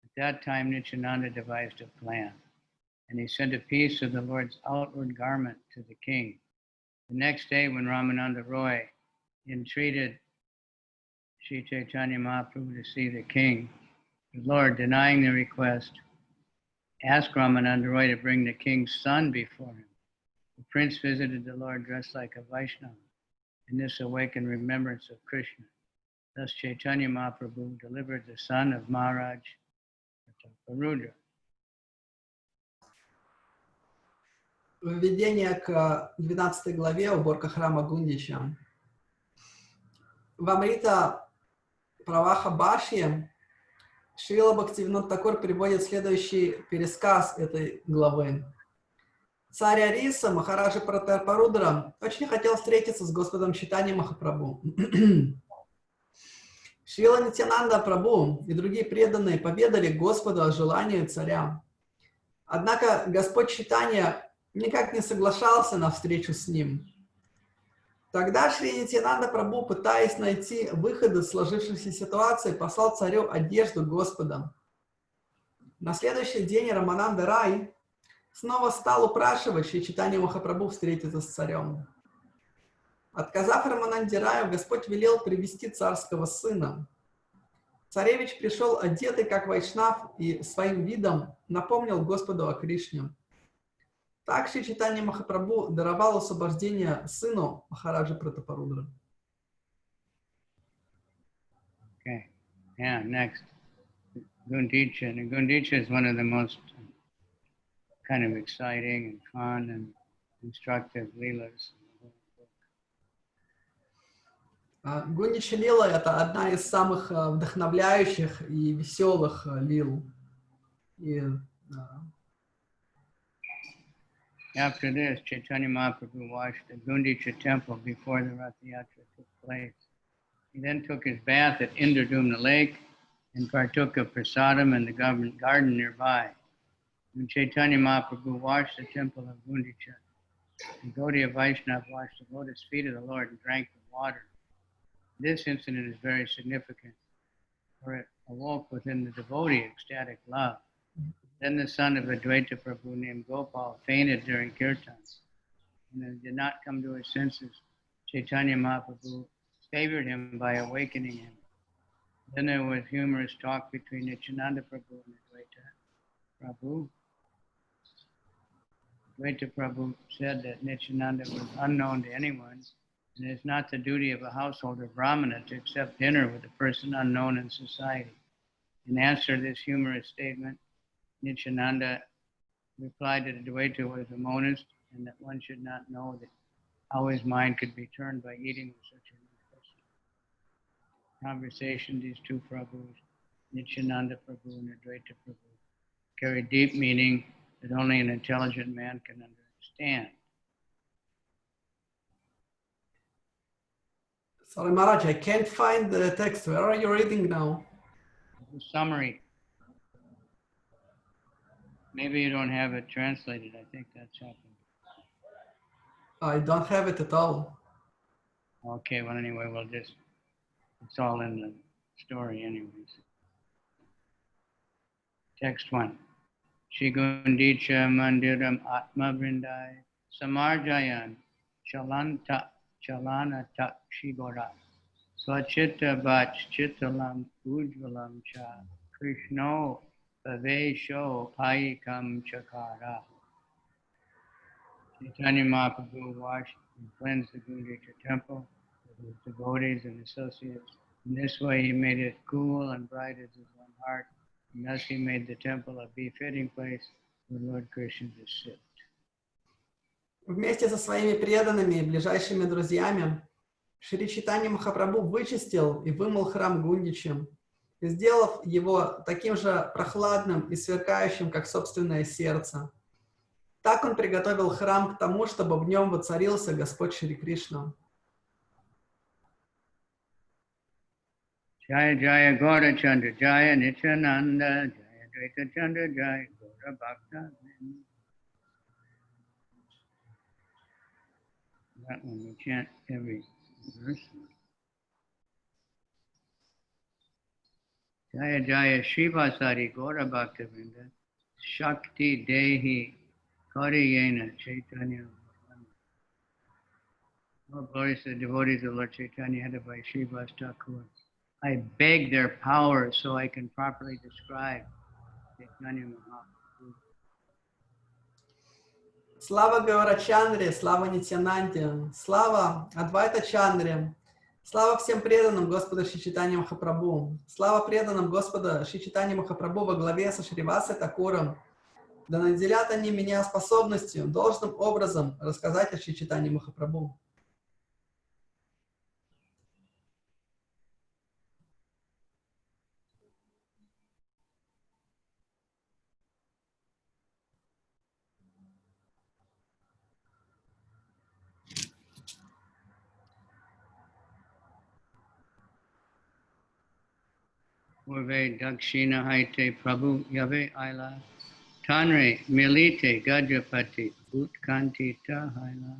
At that time, Nityananda devised a plan, and he sent a piece of the Lord's outward garment to the king. The next day, when Ramananda Roy entreated Sri Chaitanya Mahaprabhu to see the king, the Lord, denying the request, asked Ramananda Roy to bring the king's son before him. The prince visited the Lord dressed like a Vaishnava, and this awakened remembrance of Krishna. Thus Chaitanya Mahaprabhu delivered the son of Maharaj Rudra. Введение к 12 главе «Уборка Храма Гундичи». В Амрита Праваха Башье Шрила Бхактивинода Тхакур приводит следующий пересказ этой главы. Царь Ариса, Махараджа Пратапарудра, очень хотел встретиться с Господом Чайтаньей Махапрабху. Шрила Нитьянанда Прабху и другие преданные поведали Господу о желании царя. Однако Господь Чайтанья никак не соглашался на встречу с ним. Тогда Шри Нитьянанда Прабху, пытаясь найти выход из сложившейся ситуации, послал царю одежду Господа. На следующий день Рамананда Рай снова стал упрашивать Шри Чайтанью Махапрабху встретиться с царем. Отказав Рамананде Раю, Господь велел привести царского сына. Царевич пришел одетый как вайшнав и своим видом напомнил Господу о Кришне. Так Шри Чайтанья Махапрабху даровал освобождение сыну Махараджа Пратапарудра. Okay, yeah, next. Gundica. And Gundica is one of the most kind of exciting and fun and instructive leelas. Гундича-лила — это одна из самых вдохновляющих и веселых лил. After this, Chaitanya Mahaprabhu washed the Gundica Temple before the Rath Yatra took place. He then took his bath at Indradumna Lake and partook of prasadam in the garden nearby. When Chaitanya Mahaprabhu washed the temple of Gundica, the Gaudiya Vaishnava washed the lotus feet of the Lord and drank the water. This incident is very significant, for it awoke within the devotee ecstatic love. Then the son of Advaita Prabhu named Gopal fainted during kirtan, and as he did not come to his senses, Chaitanya Mahaprabhu favored him by awakening him. Then there was humorous talk between Nityananda Prabhu and Advaita Prabhu. Advaita Prabhu said that Nityananda was unknown to anyone, and it is not the duty of a householder Brahmana to accept dinner with a person unknown in society. In answer to this humorous statement, Nityananda replied that Advaita was a monist and that one should not know that how his mind could be turned by eating with such a new person. Conversation, these two Prabhus, Nityananda Prabhu and Advaita Prabhu, carry deep meaning that only an intelligent man can understand. Sorry, Maharaj, I can't find the text. Where are you reading now? The summary. Maybe you don't have it translated. I think that's happened. I don't have it at all. Okay, well, anyway, it's all in the story anyways. Text 1. Shri Gundica Mandiram Atma Vrindai Samarjayan Chalana Takshigora Swachitta Bach Chittalam Ujvalam Cha Krishno Bhavesho Payikam Chakara. Chaitanya Mahaprabhu washed and cleansed the Gundica Temple with his devotees and associates. In this way he made it cool and bright as his own heart, and thus he made the temple a befitting place for Lord Krishna to sit. Вместе со своими преданными и ближайшими друзьями Шри Чайтанья Махапрабху вычистил и вымыл храм Гундичи, сделав его таким же прохладным и сверкающим, как собственное сердце. Так он приготовил храм к тому, чтобы в нем воцарился Господь Шри Кришна. Jaya Jaya Gaura Chandra Jaya Nityananda Jaya Dvaita Chandra Jaya Gaura Bhakta. That one we chant every verse. Jaya Jaya Shrivasari Gaura Bhaktivinoda Shakti Dehi Kariyena Chaitanya. All glories to the devotees of Lord Chaitanya, headed by Srivas Thakur. I beg their power so I can properly describe Chaitanya Mahaprabhu. Слава Гаурачандре, слава Нитьянанде, слава Адвайта Чандре, слава всем преданным Господа Шри Чайтаньи Махапрабху, слава преданным Господа Шри Чайтаньи Махапрабху во главе со Шривасой Такуром. Да наделят они меня способностью должным образом рассказать о Шри Чайтаньи Махапрабху. Purve Dakshina Haite Prabhu Yave Aila Tanre Milite Gajapati Utkanti Tahaila.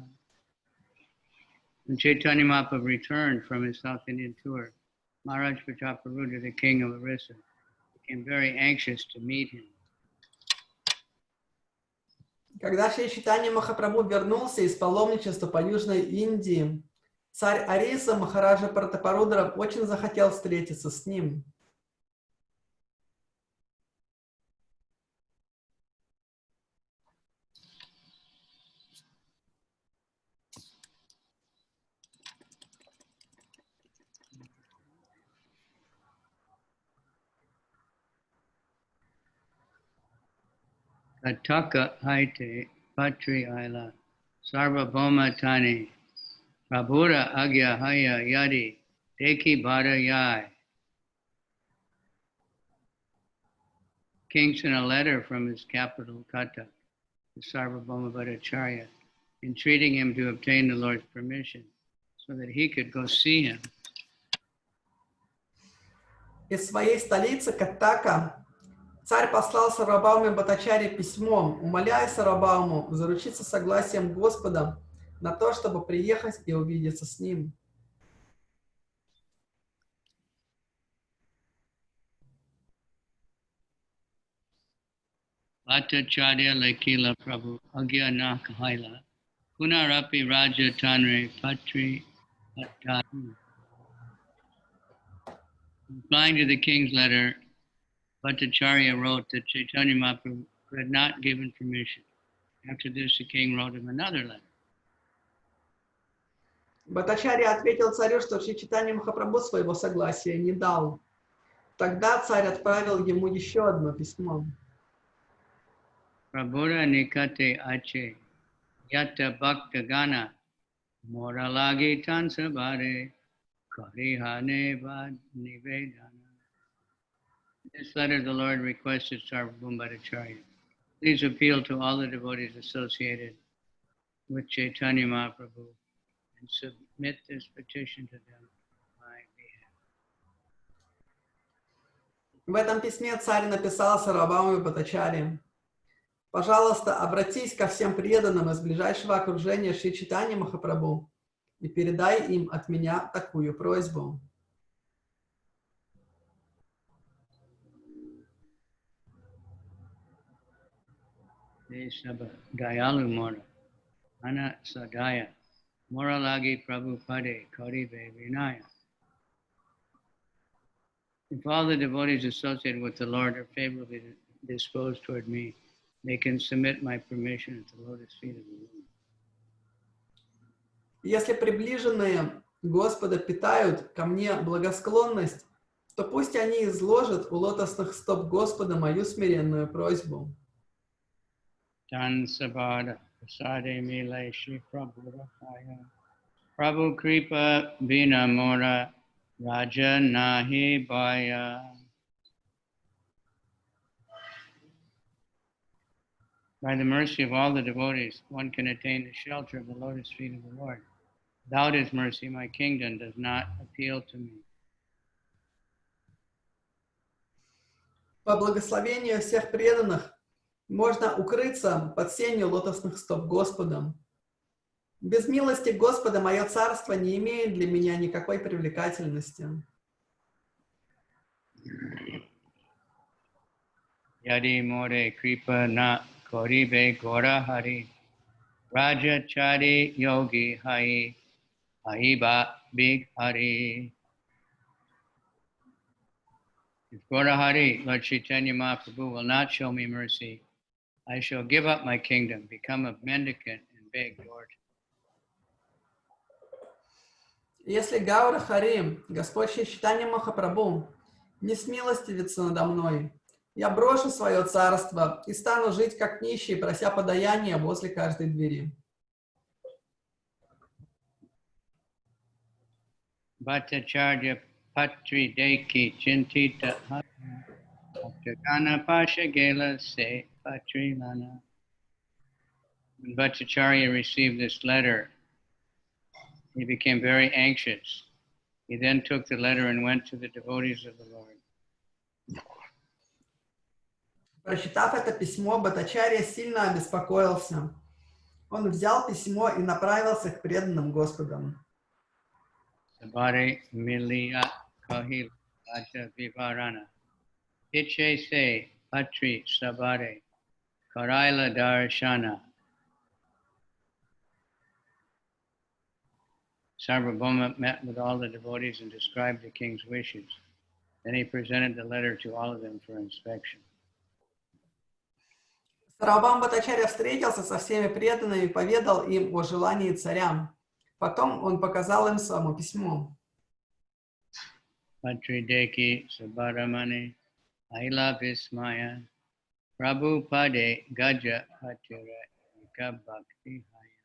When Chaitanya Mahaprabhu returned from his South Indian tour, Maharaj Prataparudra, the king of Orissa, became very anxious to meet him. Когда Шри Чайтанья Махапрабху вернулся из паломничества по Южной Индии, царь Ориса Махараджа Пратапарудра очень захотел встретиться с ним. Kataka Haite Patri Aila Sarva Bhoma Tani Prabhura Agya Haya Yadi Deki Bada Yai. King sent a letter from his capital Katak to Sarvabhauma Bhattacharya, entreating him to obtain the Lord's permission so that he could go see him. Из своей столицы Каттака царь послал Сарвабхауме Бхаттачарье письмо, умоляя Сарвабхауму заручиться согласием Господа на то, чтобы приехать и увидеться с ним. Bhattacharya Lekila Prabhu Agya Nakahaila Punarapi Raja Tanre Patri Patati. Replying to the king's letter, Bhattacharya wrote that Chaitanya Mahaprabhu had not given permission. After this, the king wrote him another letter. Бхаттачарья ответил царю, что Шри Чайтанья Махапрабху своего согласия не дал. Тогда царь отправил ему еще одно письмо. Prabhuda Nikate Ache Yatta Bhakta Gana Moralagi Tansabare Karihane Vad Nivedana. In this letter, the Lord requested Sarvabhauma Bhattacharya, please appeal to all the devotees associated with Chaitanya Mahaprabhu and submit this petition to them on my behalf. В этом письме царь написал Сарвабхауме Бхаттачарье: «Пожалуйста, обратись ко всем преданным из ближайшего окружения Шри Чайтаньи Махапрабху и передай им от меня такую просьбу». Dayalu Mora, Ana Sadaya, Moralagi Prabhupade, Karive Vinaya. If all the devotees associated with the Lord are favorably disposed toward me, they can submit my permission at the lotus feet of the Lord. Если приближенные Господа питают ко мне благосклонность, то пусть они изложат у лотосных стоп Господа мою смиренную просьбу. Tan Sabada, Prasade Mile Shri Prabhu Rakaya, Prabhu Kripa Bina Mora, Raja Nahi Baya. By the mercy of all the devotees, one can attain the shelter of the lotus feet of the Lord. Without his mercy, my kingdom does not appeal to me. По благословению всех преданных можно укрыться под сенью лотосных стоп Господа. Без милости Господа мое царство не имеет для меня никакой привлекательности. Yadi more kripa na koribe gora hari Raja chari yogi hai Ahiba big hari. If Gora Hari, Lord Chaitanya Mahaprabhu, will not show me mercy, I shall give up my kingdom, become a mendicant, and beg Lord. Если Гаура Хари, Господь Чайтанья Махапрабху, не смилостивится надо мной, я брошу свое царство и стану жить как нищий, прося подаяния возле каждой двери. Bhattacharya Patri Deki Chintita Bhattagana Pasha Gela Se Patri Lana. When Bhattacharya received this letter, he became very anxious. He then took the letter and went to the devotees of the Lord. Прочитав это письмо, Бхаттачарья сильно обеспокоился. Он взял письмо и направился к преданным Господам. Sabare Miliya Kahil Raja Vivarana. Iche Se Patri Sabare Karaila Darshana. Sarvabhauma met with all the devotees and described the king's wishes. Then he presented the letter to all of them for inspection. Сарвабхаума Бхаттачарья встретился со всеми преданными и поведал им о желании царя. Потом он показал им само письмо. Patri Deki Sabaramani Aila Vismaya Prabhu Pade Gaja Patira Eka Bhakti Haya.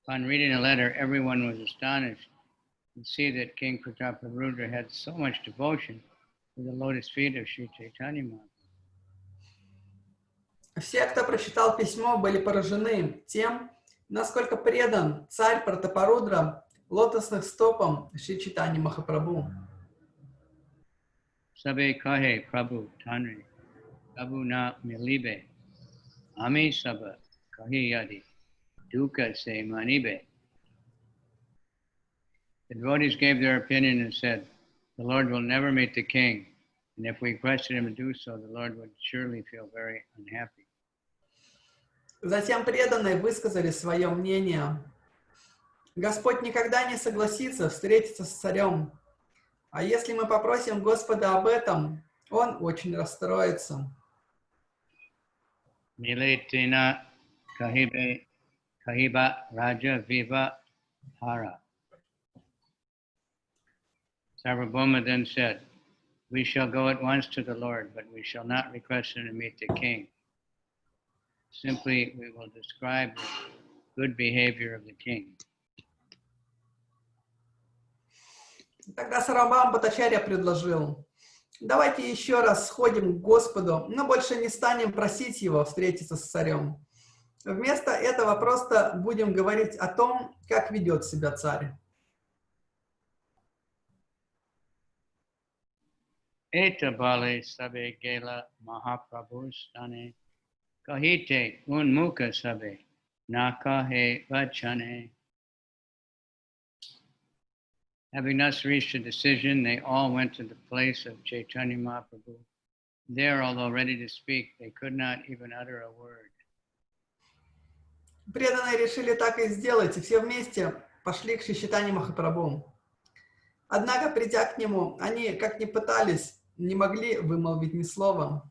Upon reading the letter, everyone was astonished to see that King Prataparudra had so much devotion to the lotus feet of Sri Chaitanya Mahaprabhu. Все, кто прочитал письмо, были поражены тем, насколько предан царь Пратапарудра лотосных стопам Шри Чайтаньи Махапрабху. Sabe kahe Prabhu Tanri, Prabhu na milibe, Ami Saba kahi yadi, Duka se manibe. The devotees gave their opinion and said, the Lord will never meet the king, and if we requested him to do so, the Lord would surely feel very unhappy. Затем преданные высказали свое мнение. Господь никогда не согласится встретиться с царем. А если мы попросим Господа об этом, он очень расстроится. Miletina kahiba raja viva hara. Sarvabhauma then said, we shall go at once to the Lord, but we shall not request him to meet the king. Simply, we will describe the good behavior of the king. Тогда Сарвабхаума Бхаттачарья предложил: давайте еще раз сходим к Господу, но больше не станем просить Его встретиться с царем. Вместо этого просто будем говорить о том, как ведет себя царь. Eta bale sabe gela Mahaprabhu stane kahite unmukha sabe nakahe vachane. Having thus reached a decision, they all went to the place of Chaitanya Mahaprabhu. There, although ready to speak, they could not even utter a word. Преданные решили так и сделать, и все вместе пошли к Шри Чайтанье Махапрабху. Однако, придя к нему, они, как ни пытались, не могли вымолвить ни слова.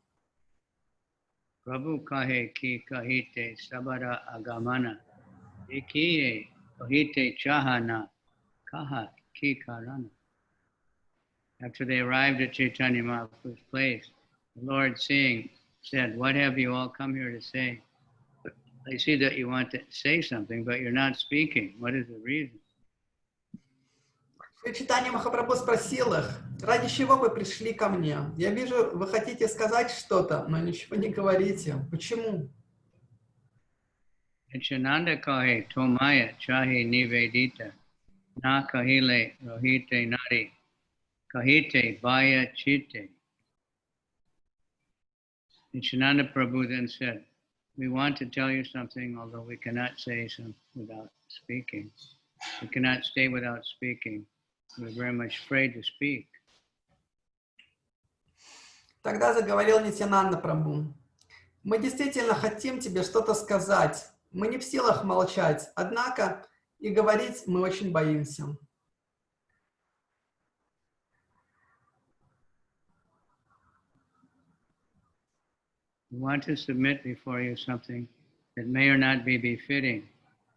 Prabhu kahe ki kahite sabara agamana, ekiye kahite chahana, kaha ki karana. After they arrived at Chaitanya Mahaprabhu's place, the Lord, seeing, said, what have you all come here to say? I see that you want to say something, but you're not speaking. What is the reason? Шри Чайтанья Махапрабху спросил их: ради чего вы пришли ко мне? Я вижу, вы хотите сказать что-то, но ничего не говорите. Почему? Echananda kahe tomaya chahe nivedita, na kahile rohite nari, kahite vaya chite. Nityananda Prabhu then said, we want to tell you something, although we cannot say something without speaking. We cannot stay without speaking. We're very much afraid to speak. Тогда заговорил Нитьянанда Прабху. Мы действительно хотим тебе что-то сказать. Мы не в силах молчать, однако и говорить мы очень боимся. We want to submit before you something that may or not be befitting.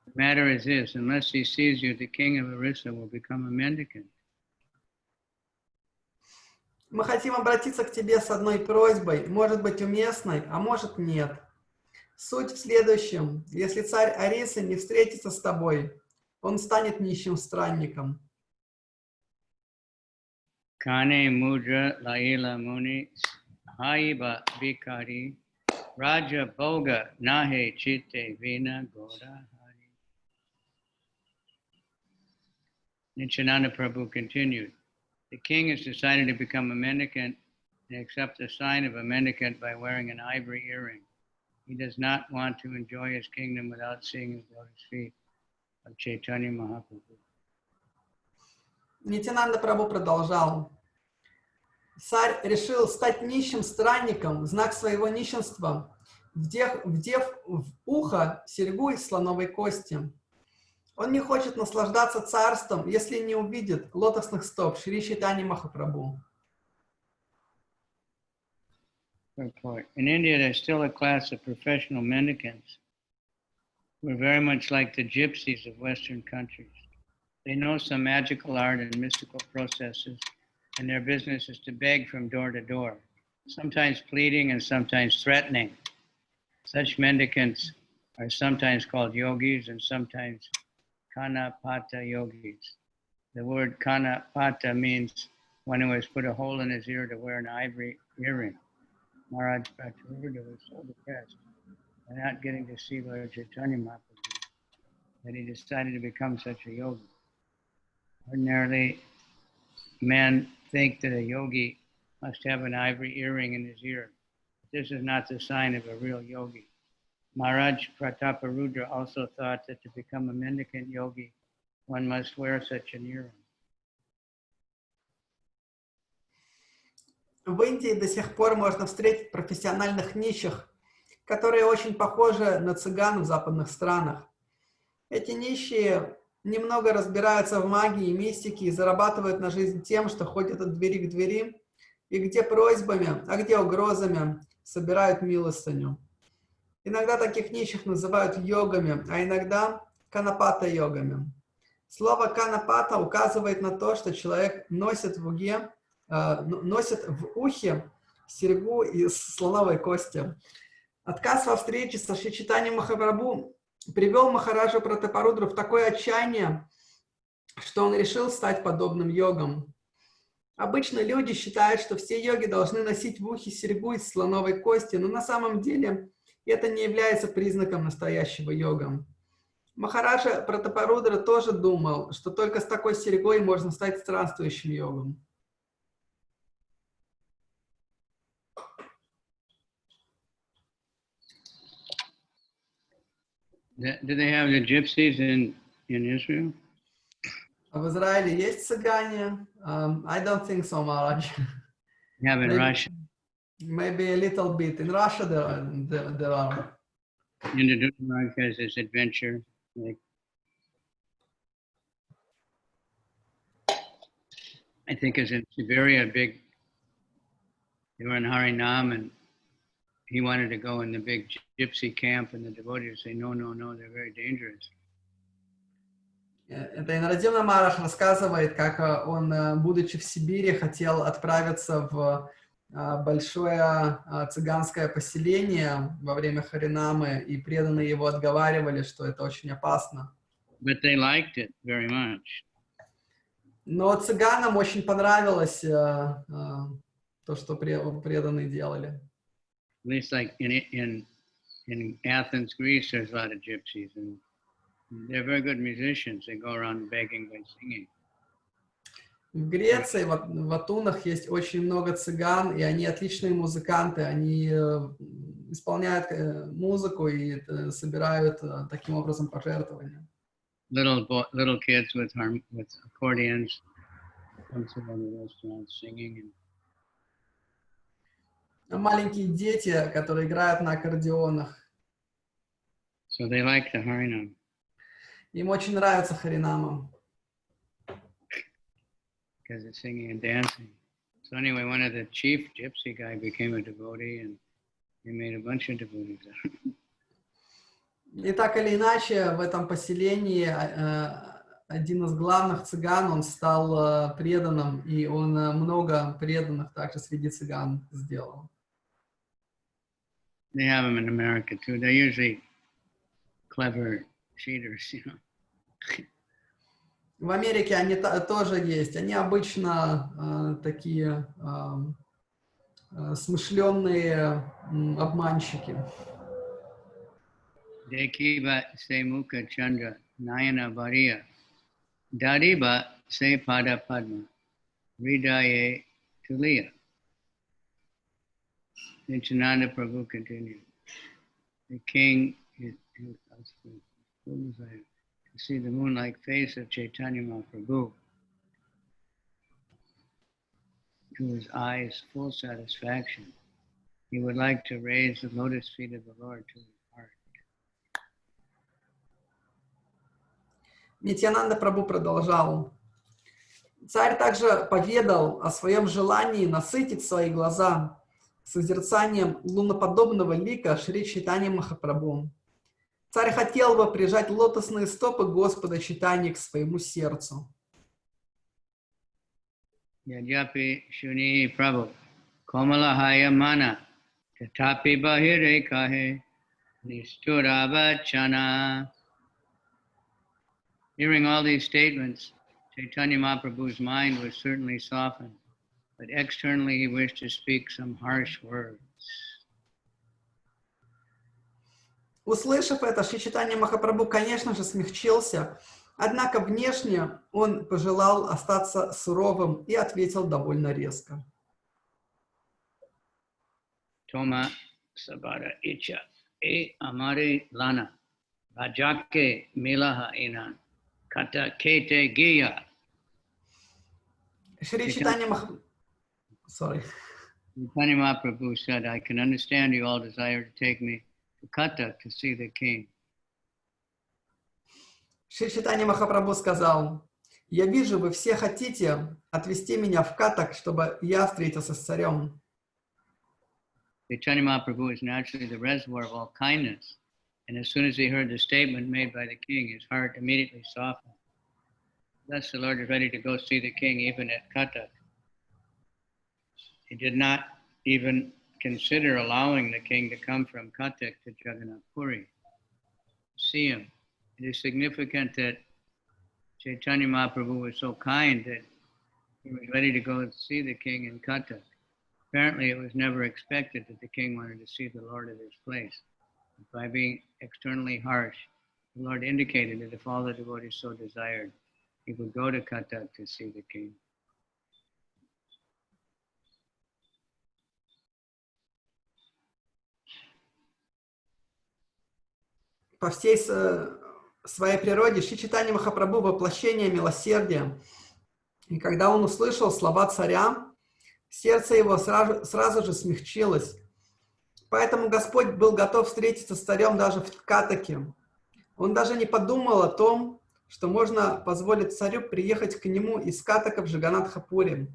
The matter is this, unless he sees you, the king of Orissa will become a mendicant. Мы хотим обратиться к тебе с одной просьбой, может быть уместной, а может нет. Суть в следующем. Если царь Орисы не встретится с тобой, он станет нищим странником. Kane mudra laila muni haiba bikari raja boga nahe chitte vina goda hari. Nityananda Prabhu continued. The king has decided to become a mendicant and accept the sign of a mendicant by wearing an ivory earring. He does not want to enjoy his kingdom without seeing his lotus feet of Chaitanya Mahaprabhu. Нитьянанда Прабху продолжал. Царь решил стать нищим странником в знак своего нищенства, вдев в ухо серьгу из слоновой кости. Он не хочет наслаждаться царством, если не увидит лотосных стоп Шри Чайтаньи Махапрабху. In India, there's still a class of professional mendicants who are very much like the gypsies of Western countries. They know some magical art and mystical processes, and their business is to beg from door to door, sometimes pleading and sometimes threatening. Such mendicants are sometimes called yogis and sometimes kanapata yogis. The word kanapata means one who has put a hole in his ear to wear an ivory earring. Maharaj Bhaktisiddhanta was so depressed by not getting to see Lord Chaitanya Mahaprabhu that he decided to become such a yogi. Ordinarily, men think that a yogi must have an ivory earring in his ear. This is not the sign of a real yogi. Maharaj Prataparudra also thought that to become a mendicant yogi, one must wear such an earring. В Индии до сих пор можно встретить профессиональных нищих, которые очень похожи на цыган в западных странах. Эти нищие немного разбираются в магии и мистике и зарабатывают на жизнь тем, что ходят от двери к двери, и где просьбами, а где угрозами собирают милостыню. Иногда таких нищих называют йогами, а иногда канапата-йогами. Слово канапата указывает на то, что человек носит в ухе серьгу из слоновой кости. Отказ во встрече со Шри Чайтаньей Махапрабху привел Махараджа Пратапарудру в такое отчаяние, что он решил стать подобным йогам. Обычно люди считают, что все йоги должны носить в ухе серьгу из слоновой кости, но на самом деле это не является признаком настоящего йога. Махараджа Пратапарудра тоже думал, что только с такой серьгой можно стать странствующим йогом. Do they have the gypsies in Israel? В Израиле есть цыгане? I don't think so, Maharaj. You have in Russia. Maybe a little bit. In Russia, there are. Indraduta Maharaj has this adventure. Like, I think it's in Siberia, they were in Harinam, and he wanted to go in the big gypsy camp, and the devotees say, no, they're very dangerous. Это Инрадивна Махарадж рассказывает, как он, будучи в Сибири, хотел отправиться в большое цыганское поселение во время Харинамы, и преданные его отговаривали, что это очень опасно. But they liked it very much. Но цыганам очень понравилось то, что преданные делали. At least like in Athens, Greece, there's a lot of gypsies, and they're very good musicians. They go around begging by singing. В Греции, в Атунах есть очень много цыган, и они отличные музыканты, они исполняют музыку и собирают таким образом пожертвования. Little kids with accordions come to the restaurant singing. Маленькие дети, которые играют на аккордеонах. So they like the Harinam. Им очень нравится Харинама. Because it's singing and dancing. So anyway, one of the chief gypsy guy became a devotee, and he made a bunch of devotees. И так или иначе, в этом поселении один из главных цыган, он стал преданным, и он много преданных также среди цыган сделал. They have them in America too. They're usually clever cheaters, you know. В Америке они тоже есть. Они обычно такие смышленные обманщики. Dekiba se mukha chandra nayana variya dariba se pada padma ridaye tuliya. Nityananda Prabhu continued. The king to see the moon-like face of Chaitanya Mahaprabhu, to his eyes full satisfaction. He would like to raise the lotus feet of the Lord to his heart. Нитьянанда Прабху продолжал. Царь также поведал о своем желании насытить свои глаза созерцанием луноподобного лика Шри Чайтаньи Махапрабху. Царь хотел бы прижать лотосные стопы Господа Чайтаньи к своему сердцу. Yadyapi shuni Prabhu komalahaya mana tatapi bahire kahe nisturabachana. Hearing all these statements, Chaitanya Mahaprabhu's mind was certainly softened, but externally he wished to speak some harsh words. Услышав это, Шри Чайтанья Махапрабху, конечно же, смягчился, однако внешне он пожелал остаться суровым и ответил довольно резко. Toma sabara icha e amare lana rajake milaha inan kata kete giya. Шри Чайтанья Mahaprabhu said, I can understand you all desire to take me to Kata to see the king. Шри Чайтанья Махапрабху сказал: «Я вижу, вы все хотите отвезти меня в Катак, чтобы я встретился с царем». Chaitanya Mahaprabhu is naturally the reservoir of all kindness, and as soon as he heard the statement made by the king, his heart immediately softened. Thus the Lord is ready to go see the king even at Kata. He did not even consider allowing the king to come from Kata to Jagannath Puri to see him. It is significant that Chaitanya Mahaprabhu was so kind that he was ready to go see the king in Kata. Apparently, it was never expected that the king wanted to see the Lord at his place. By being externally harsh, the Lord indicated that if all the devotees so desired, he would go to Kata to see the king. По всей своей природе Шри Чайтанья Махапрабху воплощение милосердия. И когда он услышал слова царя, сердце его сразу же смягчилось. Поэтому Господь был готов встретиться с царем даже в Катаке. Он даже не подумал о том, что можно позволить царю приехать к нему из Катака в Джаганнатха-пури.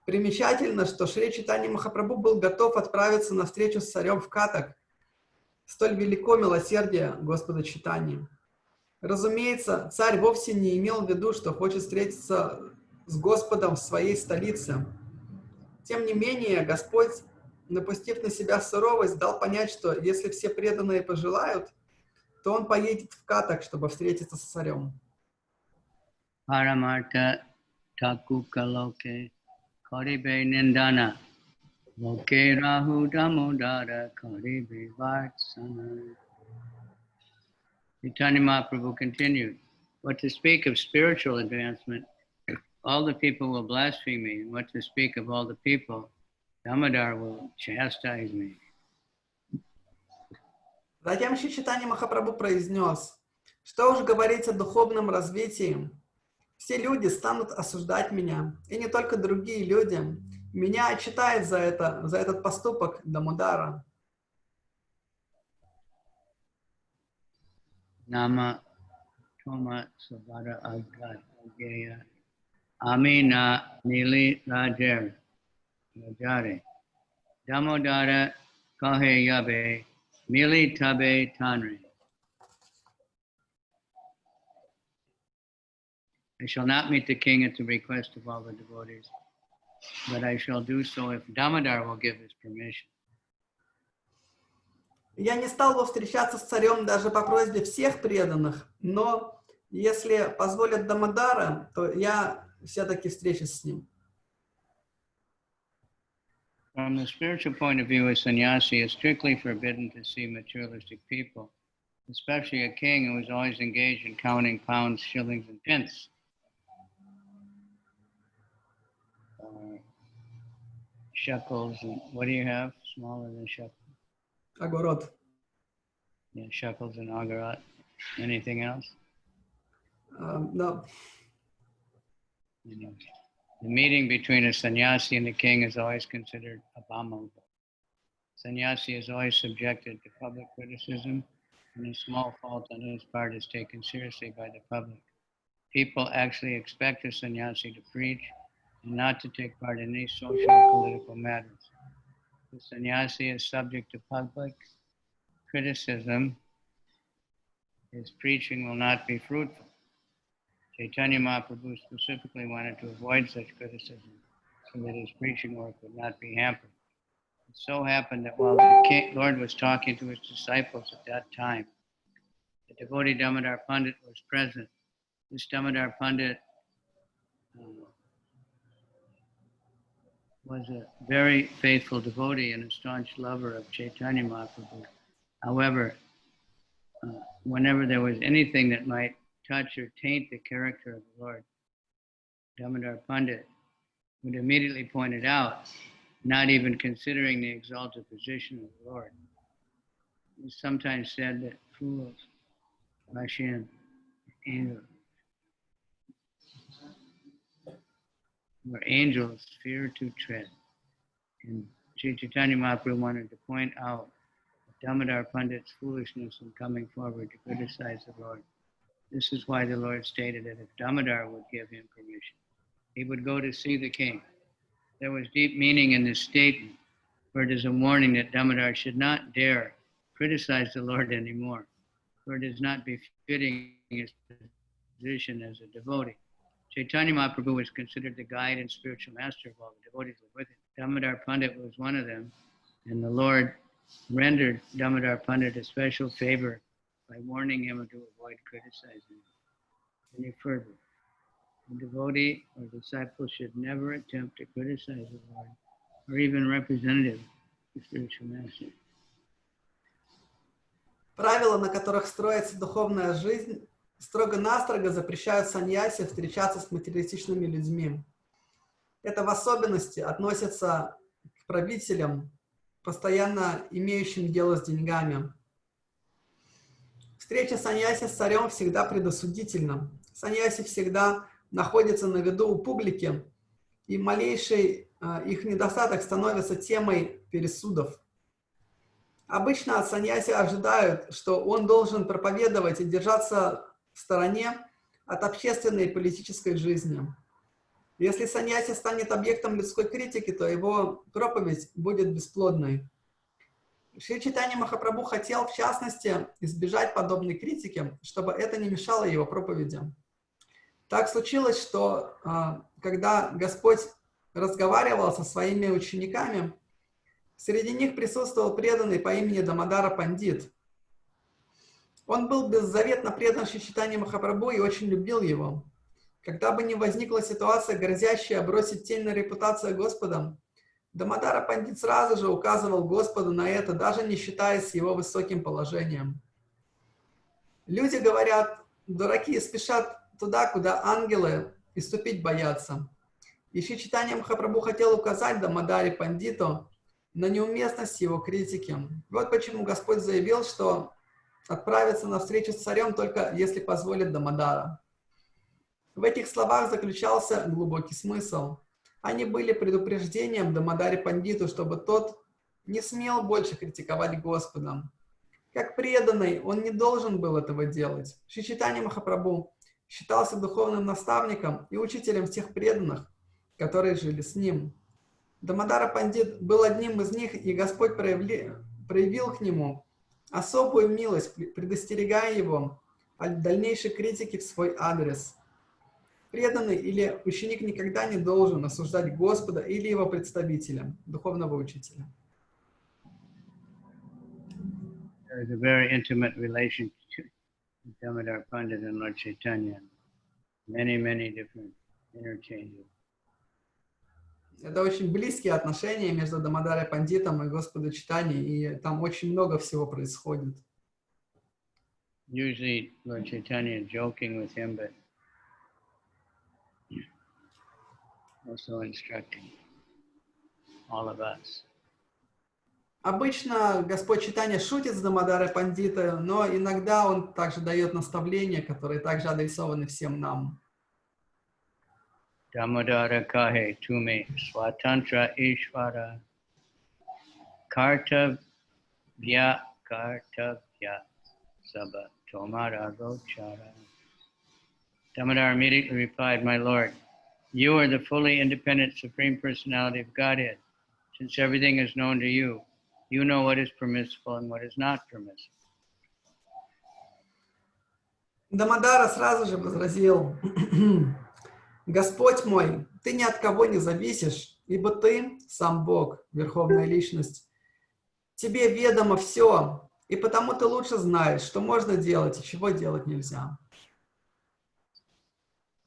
Примечательно, что Шри Чайтанья Махапрабху был готов отправиться на встречу с царем в Катак. Столь велико милосердие Господа Чайтаньи. Разумеется, царь вовсе не имел в виду, что хочет встретиться с Господом в своей столице. Тем не менее, Господь, напустив на себя суровость, дал понять, что если все преданные пожелают, то он поедет в Катак, чтобы встретиться с царем. Парамарта такукалоке корибе ниндана локе раху дамодара корибе варсана. Chaitanya Mahaprabhu continued, but to speak of spiritual advancement, all the people will blaspheme me, and what to speak of all the people, Damodar will chastise me. Затем Чайтанья Махапрабху произнес, что уж говорить о духовном развитии. Все люди станут осуждать меня, и не только другие люди. Меня отчитает за этот поступок Дамодара. Nama Toma Savara Agaya Amina Nili Rajare Damodara Kahe Yabe Mili Tabe Tanri. I shall not meet the king at the request of all the devotees, but I shall do so if Damodar will give his permission. Я не стал бы встречаться с царем даже по просьбе всех преданных, но если позволят Дамодара, то я все-таки встречусь с ним. From the spiritual point of view, a sannyasi is strictly forbidden to see materialistic people, especially a king who is always engaged in counting pounds, shillings, and pence. Shekels, and what do you have smaller than shekels? Огород. Yeah, shekels and agarat. Anything else? No. Anyway, the meeting between a sannyasi and the king is always considered abominable. Sannyasi is always subjected to public criticism, and a small fault on his part is taken seriously by the public. People actually expect a sannyasi to preach and not to take part in any social or political matters. The sannyasi is subject to public criticism. His preaching will not be fruitful. Chaitanya Mahaprabhu specifically wanted to avoid such criticism so that his preaching work would not be hampered. It so happened that while the Lord was talking to his disciples at that time, the devotee Damodar Pandit was present. This Damodar Pandit was a very faithful devotee and a staunch lover of Chaitanya Mahaprabhu. However, whenever there was anything that might touch or taint the character of the Lord, Damodar Pandit would immediately point it out, not even considering the exalted position of the Lord. He sometimes said that fools rush in, where angels fear to tread. And Sri Chaitanya Mahaprabhu wanted to point out Damodar Pandit's foolishness in coming forward to criticize the Lord. This is why the Lord stated that if Damodar would give him permission, he would go to see the king. There was deep meaning in this statement, for it is a warning that Damodar should not dare criticize the Lord anymore, for it is not befitting his position as a devotee. Chaitanya Mahaprabhu was considered the guide and spiritual master of all the devotees who were with him. Damodar Pandit was one of them, and the Lord rendered Damodar Pandit a special favor by warning him to avoid criticizing any further. A devotee or disciple should never attempt to criticize the Lord or even representative of the spiritual master. Правила, на которых строится духовная жизнь, строго-настрого запрещают саньяси встречаться с материалистичными людьми. Это в особенности относится к правителям, постоянно имеющим дело с деньгами. Встреча саньяси с царем всегда предосудительна. Саньяси всегда находится на виду у публики, и малейший их недостаток становится темой пересудов. Обычно от саньяси ожидают, что он должен проповедовать и держаться в стороне от общественной и политической жизни. Если саньяси станет объектом людской критики, то его проповедь будет бесплодной. Шри Чайтанья Махапрабху хотел, в частности, избежать подобной критики, чтобы это не мешало его проповеди. Так случилось, что когда Господь разговаривал со своими учениками, среди них присутствовал преданный по имени Дамодара Пандит. Он был беззаветно предан Шри Чайтанье Махапрабху и очень любил его. Когда бы ни возникла ситуация, грозящая бросить тень на репутацию Господа, Дамодара Пандит сразу же указывал Господу на это, даже не считаясь его высоким положением. Люди говорят, дураки спешат туда, куда ангелы ступить боятся. И Шри Чайтанья Махапрабху хотел указать Дамадаре Пандиту на неуместность его критики. Вот почему Господь заявил, что отправится на встречу с царем только если позволит Дамадара. В этих словах заключался глубокий смысл. Они были предупреждением Дамадаре Пандиту, чтобы тот не смел больше критиковать Господа. Как преданный, он не должен был этого делать. Шри Чайтанья Махапрабху считался духовным наставником и учителем всех преданных, которые жили с ним. Дамадара Пандит был одним из них, и Господь проявил к нему особую милость, предостерегая его от дальнейшей критики в свой адрес. Преданный или ученик никогда не должен осуждать Господа или его представителя, духовного учителя. There is a very intimate relationship with Damodar Pandit and Lord Chaitanya. Many different interchanges. Это очень близкие отношения между Дамодарой Пандитом и Господом Чайтаньей, и там очень много всего происходит. Usually Lord Chaitanya is joking with him, but also instructing all of us. Обычно Господь Чайтанья шутит с Дамодарой Пандитой, но иногда он также дает наставления, которые также адресованы всем нам. Damodara kahe tume swatantra ishvara kartavya sabha tomara gochara. Damodar immediately replied, "My Lord, you are the fully independent Supreme Personality of Godhead. Since everything is known to you, you know what is permissible and what is not permissible." Дамодара сразу же возразил: «Господь мой, ты ни от кого не зависишь, ибо ты сам Бог, Верховная Личность. Тебе ведомо все, и потому ты лучше знаешь, что можно делать и чего делать нельзя».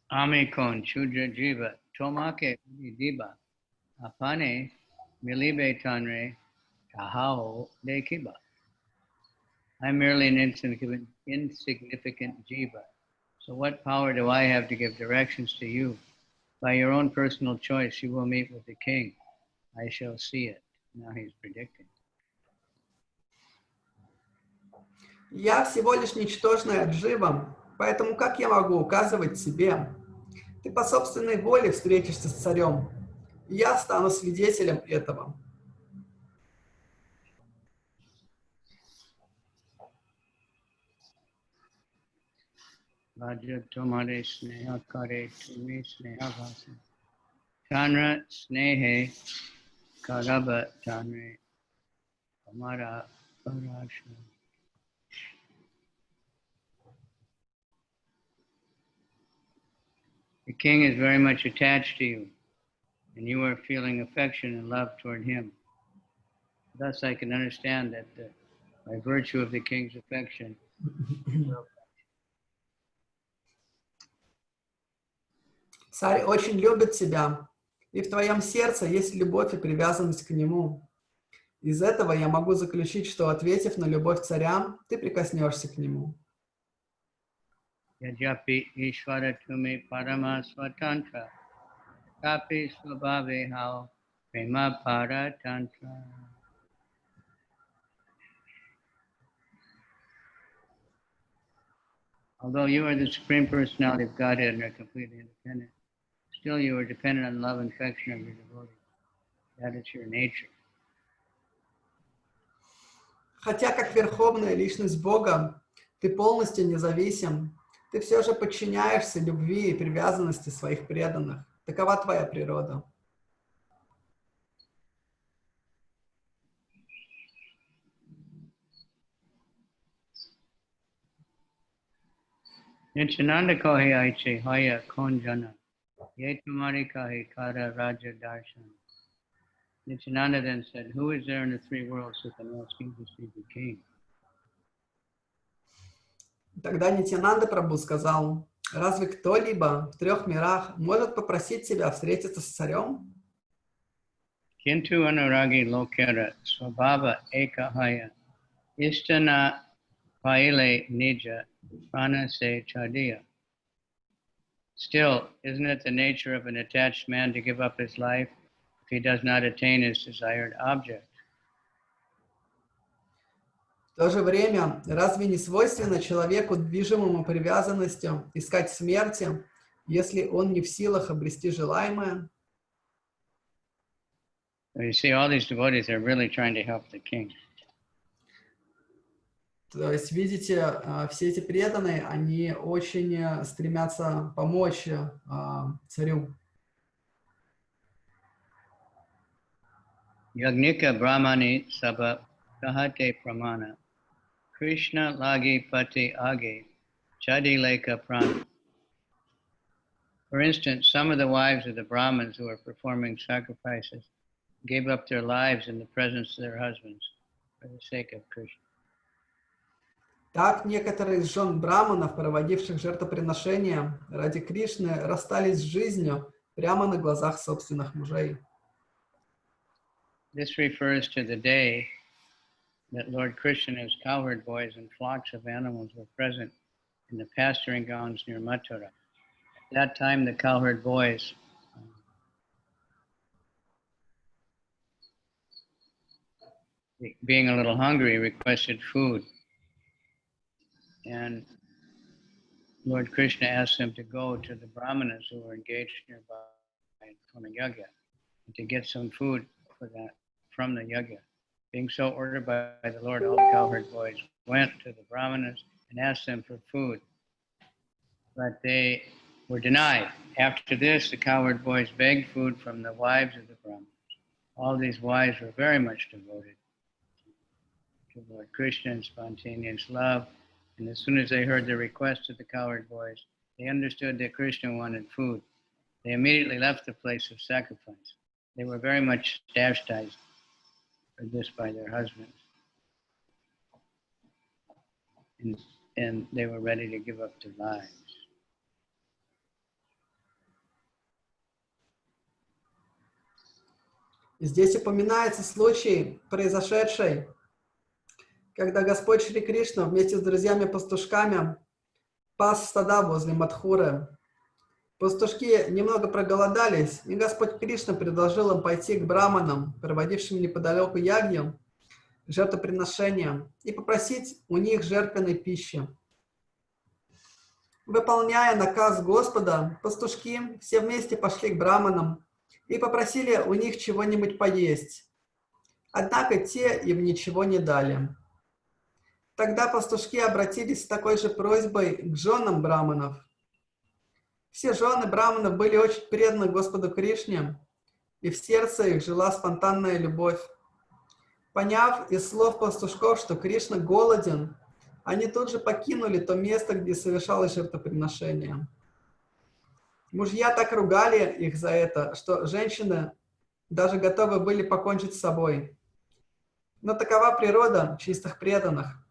Amikon chudra jiva tomake diba apane milibe tanre tahao dekiba. I'm merely an insignificant jiva. So what power do I have to give directions to you? By your own personal choice, you will meet with the king. I shall see it. Now he's predicting. Я всего лишь ничтожная джива, поэтому как я могу указывать тебе? Ты по собственной воле встретишься с царем, и я стану свидетелем этого. Raja tomare sneha kare tume sneha vasa. Chandra snehe karaba tanre amara parasha. The king is very much attached to you, and you are feeling affection and love toward him. Thus I can understand that by virtue of the king's affection, Царь очень любит тебя, и в твоем сердце есть любовь и привязанность к нему. Из этого я могу заключить, что, ответив на любовь царя, ты прикоснешься к нему. Yajapi Ishvara Tume Parama Swatantra Tapi Swabhave Hao Prema Paratantra. Although you are the Supreme Personality of Godhead and are completely independent, still you are dependent on love and affection of your devotees. That is your nature. Хотя как верховная личность Бога, ты полностью независим, ты все же подчиняешься любви и привязанности своих преданных. Такова твоя природа. Nityananda kahi aiche haya konjana, ye tumari kahi kara raja darshan. Nityananda then said, "Who is there in the three worlds who can ask you to see the king?" Тогда Нитьянанда Прабху сказал: разве кто-либо в трех мирах может попросить тебя встретиться с царем? Kintu anuragi lokera swabhava ekahaya istana paile nija prana se chadiya. Still, isn't it the nature of an attached man to give up his life if he does not attain his desired object? В то же время, разве не свойственно человеку, движимому привязанностью, искать смерти, если он не в силах обрести желаемое? So you see, all these devotees are really trying to help the king. То есть, видите, все эти преданные, они очень стремятся помочь царю. Yagnika Brahmani Sabha Kahate Pramana Krishna Lagi Pati Age Chadi Leka Prana. For instance, some of the wives of the Brahmins who were performing sacrifices gave up their lives in the presence of their husbands for the sake of Krishna. Так некоторые из жен браманов, проводивших жертвоприношения ради Кришны, расстались с жизнью прямо на глазах собственных мужей. This refers to the day that Lord Krishna and his cowherd boys and flocks of animals were present in the pasturing grounds near Mathura. At that time, the cowherd boys being a little hungry, requested food. And Lord Krishna asked them to go to the brahmanas who were engaged nearby from a yajna and to get some food for that from the yajna. Being so ordered by the Lord, all the cowherd boys went to the brahmanas and asked them for food. But they were denied. After this, the cowherd boys begged food from the wives of the brahmanas. All these wives were very much devoted to Lord Krishna and spontaneous love. And as soon as they heard the request of the cowherd boys, they understood that Krishna wanted food. They immediately left the place of sacrifice. They were very much chastised for this by their husbands. And they were ready to give up their lives. Здесь упоминается случай, произошедший, когда Господь Шри Кришна вместе с друзьями-пастушками пас стада возле Мадхуры. Пастушки немного проголодались, и Господь Кришна предложил им пойти к браманам, проводившим неподалеку ягню, жертвоприношения, и попросить у них жертвенной пищи. Выполняя наказ Господа, пастушки все вместе пошли к браманам и попросили у них чего-нибудь поесть. Однако те им ничего не дали. Тогда пастушки обратились с такой же просьбой к женам браманов. Все жены браманов были очень преданы Господу Кришне, и в сердце их жила спонтанная любовь. Поняв из слов пастушков, что Кришна голоден, они тут же покинули то место, где совершалось жертвоприношение. Мужья так ругали их за это, что женщины даже готовы были покончить с собой. Но такова природа чистых преданных.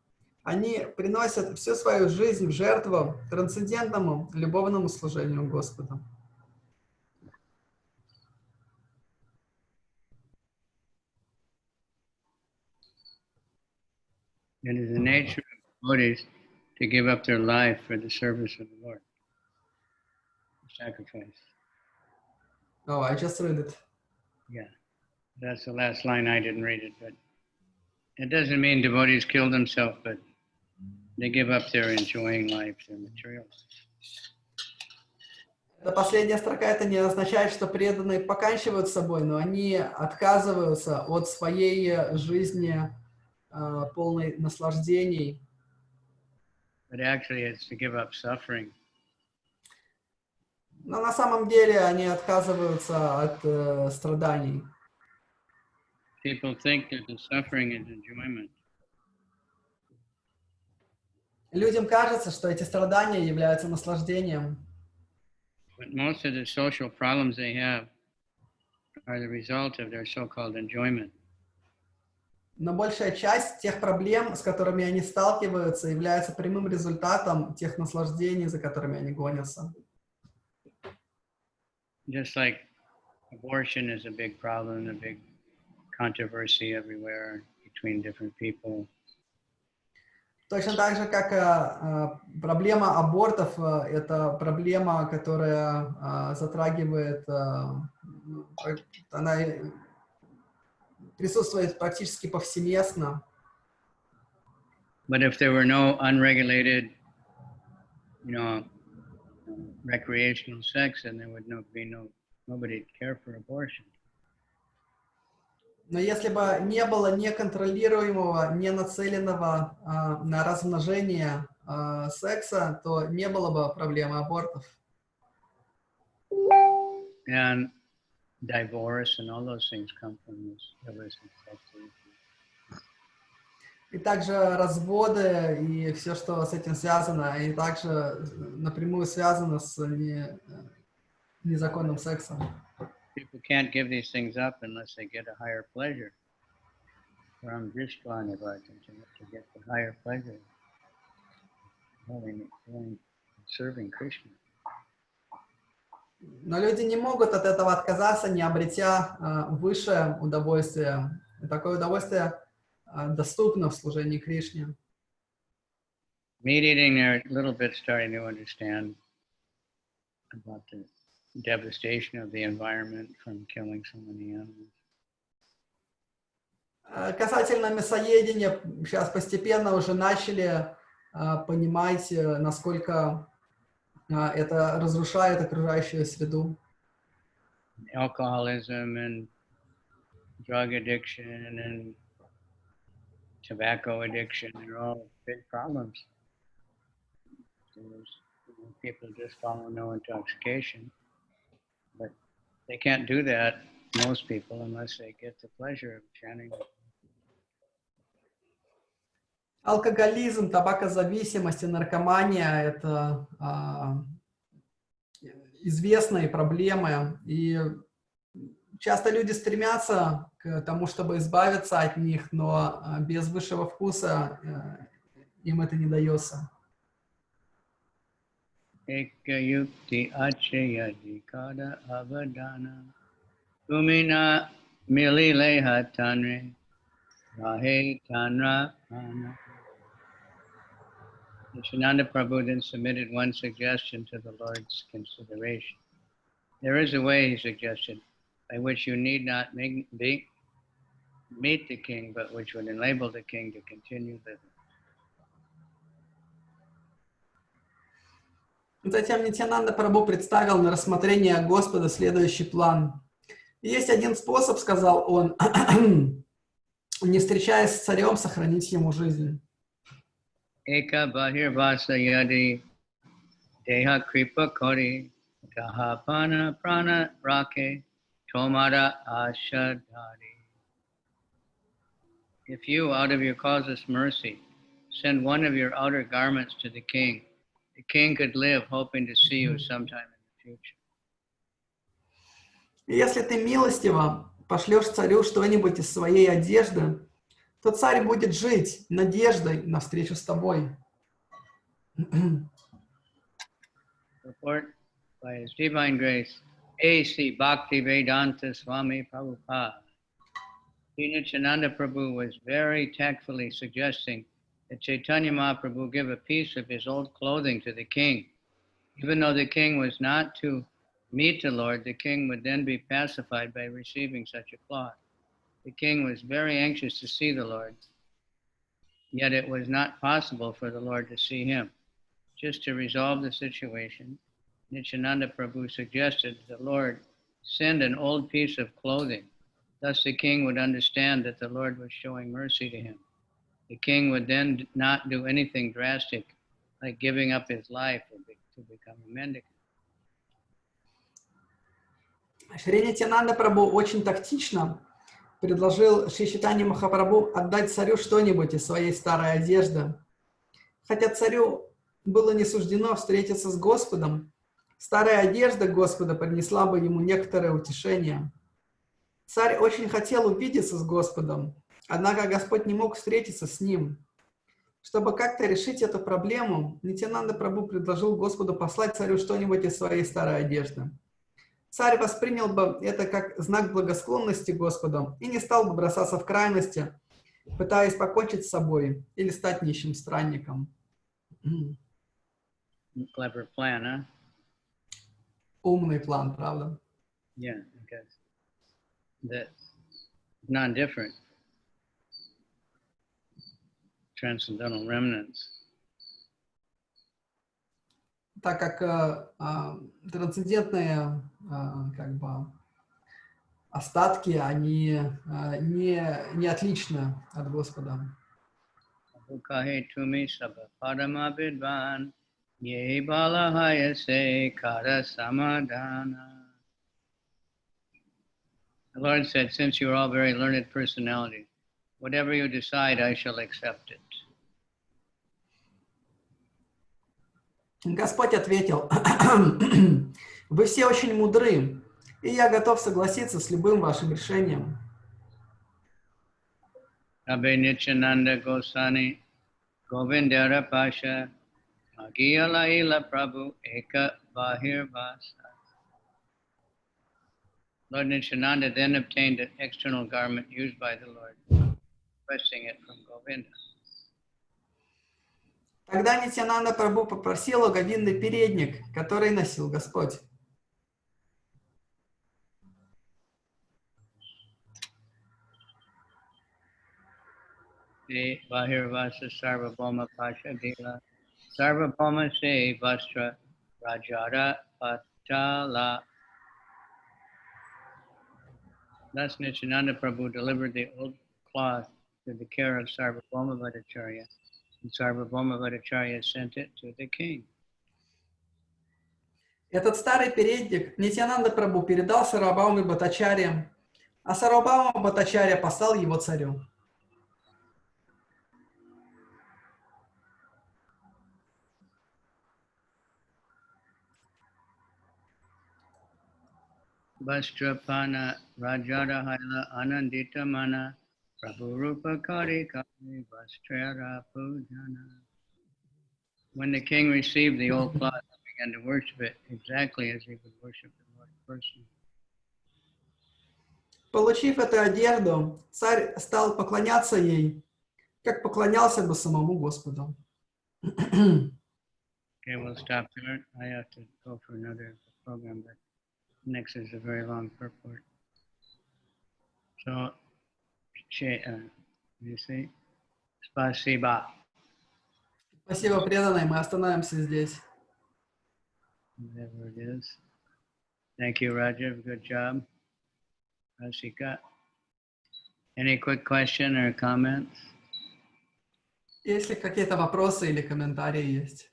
Они приносят всю свою жизнь в жертву трансцендентному любовному служению Господу. It is the nature of devotees to give up their life for the service of the Lord. Sacrifice. Oh, I just read it. Yeah, that's the last line. I didn't read it, but it doesn't mean devotees kill themselves, but they give up their enjoying life, their material. Эта последняя строка, это не означает, что преданные поканчивают собой, но они отказываются от своей жизни, полной наслаждений. But actually, it's to give up suffering. Но на самом деле они отказываются от страданий. People think that the suffering is enjoyment. Людям кажется, что эти страдания являются наслаждением. But most of the social problems they have are the result of their so-called enjoyment. Но большая часть тех проблем, с которыми они сталкиваются, является прямым результатом тех наслаждений, за которыми они гонятся. Just like abortion is a big problem, a big controversy everywhere between different people. Точно так же, как проблема абортов, это проблема, которая затрагивает, она присутствует практически повсеместно. But if there were no unregulated, recreational sex, then there would be nobody care for abortion. Но если бы не было неконтролируемого, не нацеленного на размножение секса, то не было бы проблемы абортов. And divorce and all those things come from this illicit sex. И также разводы и все, что с этим связано, и также напрямую связано с незаконным сексом. People can't give these things up unless they get a higher pleasure. From to get the higher pleasure, serving Krishna. Но люди не могут от этого отказаться, не обретя высшее удовольствие. И такое удовольствие доступно в служении Кришне. Meat-eating, they're a little bit starting to understand about the devastation of the environment from killing so many animals. Касательно мясоедения, сейчас постепенно уже начали понимать, насколько это разрушает окружающую среду. Alcoholism and drug addiction and tobacco addiction are all big problems. People just follow no intoxication, but they can't do that, most people, unless they get the pleasure of chanting. Алкоголизм, табакозависимость и наркомания – это известные проблемы, и часто люди стремятся к тому, чтобы избавиться от них, но без высшего вкуса им это не дается. Ekayukti achayadi kada avadana Tumina milileha tanre Rahe tanra ana. Nityananda Prabhu then submitted one suggestion to the Lord's consideration. There is a way, he suggested, by which you need not meet the king, but which would enable the king to continue living. Затем Нитьянанда Прабху представил на рассмотрение Господа следующий план. Есть один способ, сказал он, не встречаясь с царем, сохранить ему жизнь. Eka bahir vasa yadi deha kripa kori tahapana prana rake tomara ashadari. If you, out of your causeless mercy, send one of your outer garments to the king could live hoping to see you sometime in the future. Если ты милостиво пошлешь царю что-нибудь из своей одежды, то царь будет жить надеждой на встречу с тобой. Report by His Divine Grace, A.C. Bhaktivedanta Swami Prabhupada. Nityananda Prabhu was very tactfully suggesting that Chaitanya Mahaprabhu give a piece of his old clothing to the king. Even though the king was not to meet the Lord, the king would then be pacified by receiving such a cloth. The king was very anxious to see the Lord, yet it was not possible for the Lord to see him. Just to resolve the situation, Nityananda Prabhu suggested the Lord send an old piece of clothing. Thus the king would understand that the Lord was showing mercy to him. The king would then not do anything drastic, like giving up his life to become a mendicant. Шри Нитьянанда Прабху очень тактично предложил Шри Чайтанье Махапрабху отдать царю что-нибудь из своей старой одежды. Хотя царю было не суждено встретиться с Господом, старая одежда Господа принесла бы ему некоторое утешение. Царь очень хотел увидеться с Господом, однако Господь не мог встретиться с ним. Чтобы как-то решить эту проблему, Нитьянанда Прабху предложил Господу послать царю что-нибудь из своей старой одежды. Царь воспринял бы это как знак благосклонности Господу и не стал бы бросаться в крайности, пытаясь покончить с собой или стать нищим странником. Clever plan, huh? Умный план, правда? Yeah, because that's non-different. Transcendental remnants. Так как трансцендентные как бы остатки, они не отличны от Господа. Ukahe tumi sabha padama vidvan ye balahaya se kara samadhana. The Lord said, since you are all very learned personalities, whatever you decide, I shall accept it. Господь ответил: вы все очень мудры, и я готов согласиться с любым вашим решением. Abhe Nityananda Gosani Govindara Pasha Madhya-lila Prabhu Eka Bahir Vasa. Lord Nityananda then obtained an external garment used by the Lord, requesting it from Govinda. Тогда Нитьянанда Прабху попросил у Говинды передник, который носил Господь. Bahirvasa Sarvabhauma Pasha Dila Sarvabhauma Se Vastra Rajara Patala. Thus Nityananda Prabhu delivered the old cloth to the care of Sarvabhauma Bhattacharya, and Sarvabhauma Bhattacharya sent it to the king. Этот старый передник Нитьянанда Прабху передал Сарвабхауме Бхаттачарье, а Сарвабхаума Бхаттачарья послал его царю. Vastrapana Rajara Haila Anandita Mana Prabhu Rupa Kari Kari Vastrara Pujana. When the king received the old cloth, he began to worship it exactly as he would worship the Lord personally. Получив эту одежду, царь стал поклоняться ей, как поклонялся бы самому Господу. Okay, we'll stop there. I have to go for another program, but next is a very long purport. So, you see, Spasiba. Спасибо, преданные. Мы остановимся здесь. Whatever it is. Thank you, Rajiv. Good job. Rasika. Any quick question or comments? Если какие-то вопросы или комментарии есть.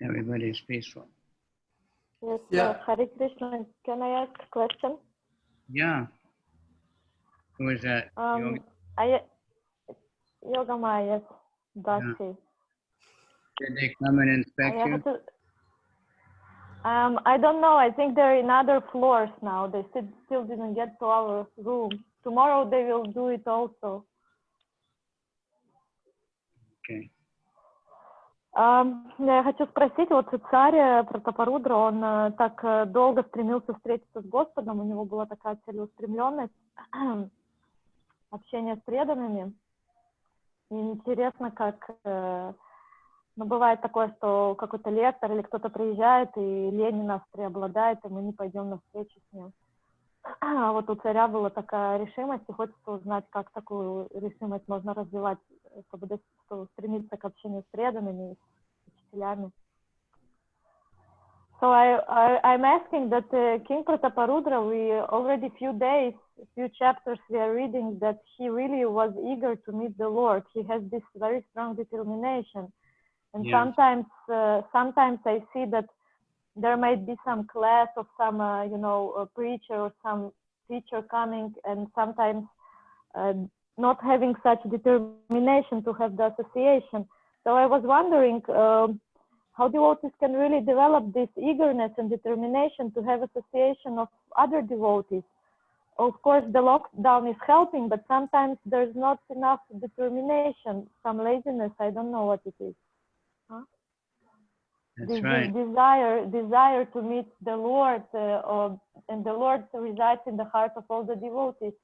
Everybody is peaceful. Yes, Yeah. Hare Krishna. Can I ask a question? Yeah. Who is that? Yoga Maya, Dasi. Did they come and inspect you? I don't know. I think they're in other floors now. They still didn't get to our room. Tomorrow they will do it also. Okay. Я хочу спросить, вот царь Пратапарудра, он так долго стремился встретиться с Господом, у него была такая целеустремленность, общение с преданными. И интересно, как, ну, бывает такое, что какой-то лектор или кто-то приезжает, и лень нас преобладает, и мы не пойдем на встречу с ним. А вот у царя была такая решимость, и хочется узнать, как такую решимость можно развивать, чтобы стремиться к общению с преданными, с учителями. So I'm asking that King Prataparudra, we already few chapters we are reading that he really was eager to meet the Lord. He has this very strong determination. And Yeah. sometimes I see that there might be some class of some, a preacher or some teacher coming, and sometimes not having such determination to have the association. So I was wondering how devotees can really develop this eagerness and determination to have association of other devotees. of course, the lockdown is helping, but sometimes there's not enough determination, some laziness. I don't know what it is. Huh? That's right. Desire to meet the Lord, and the Lord resides in the heart of all the devotees.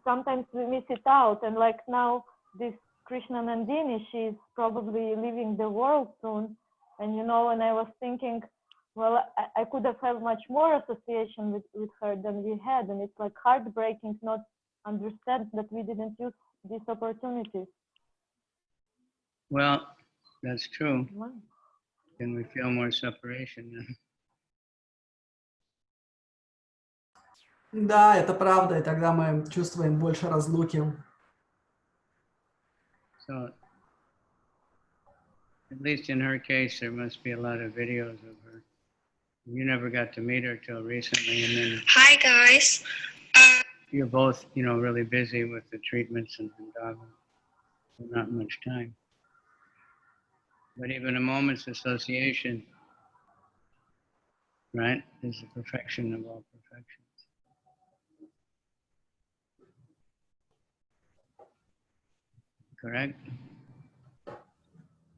Sometimes we miss it out, and like now, this Krishna Nandini, she's probably leaving the world soon, and you know, and I was thinking, well, I could have had much more association with her than we had, and it's like heartbreaking not understand that we didn't use these opportunities. Well, that's true. Then we feel more separation. Да, это правда, и тогда мы чувствуем больше разлуки. So, at least in her case, there must be a lot of videos of her. You never got to meet her till recently, and then Hi guys. you're both, you know, really busy with the treatments and Vrindavan. So not much time. But even a moment's association, right, is the perfection of all perfections. Correct?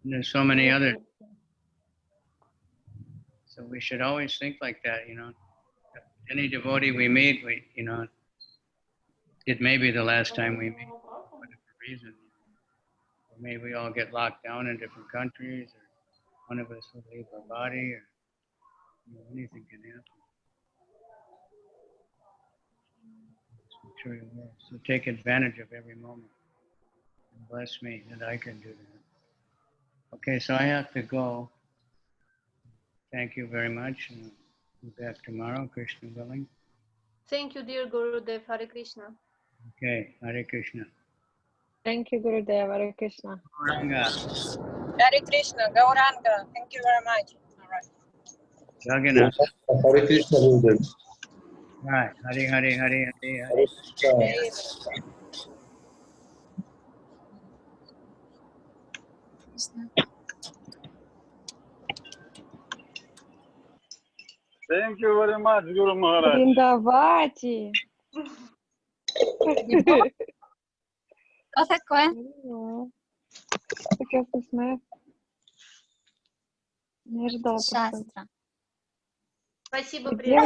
And there's so many others. So we should always think like that, you know. Any devotee we meet, you know, it may be the last time we meet for whatever reason. Or maybe we all get locked down in different countries, or one of us will leave our body, or you know, anything can happen. I'm sure you will. So take advantage of every moment. And bless me that I can do that. Okay, so I have to go. Thank you very much. And we'll be back tomorrow, Krishna willing. Thank you, dear Gurudev. Hare Krishna. Okay, Hare Krishna. Thank you, Gurudev. Hare Krishna. Gauranga, Hare Krishna, Gauranga. Thank you very much. All right. Jagannath. Hare Krishna, Gurudev. Right, Hare Hare Hare Hare Hare. Hare Thank you very much, Guru Maharaj. Вриндавати. Что такое? Прекрасно смех. Не ожидала. Шастра. Спасибо, Где приятно.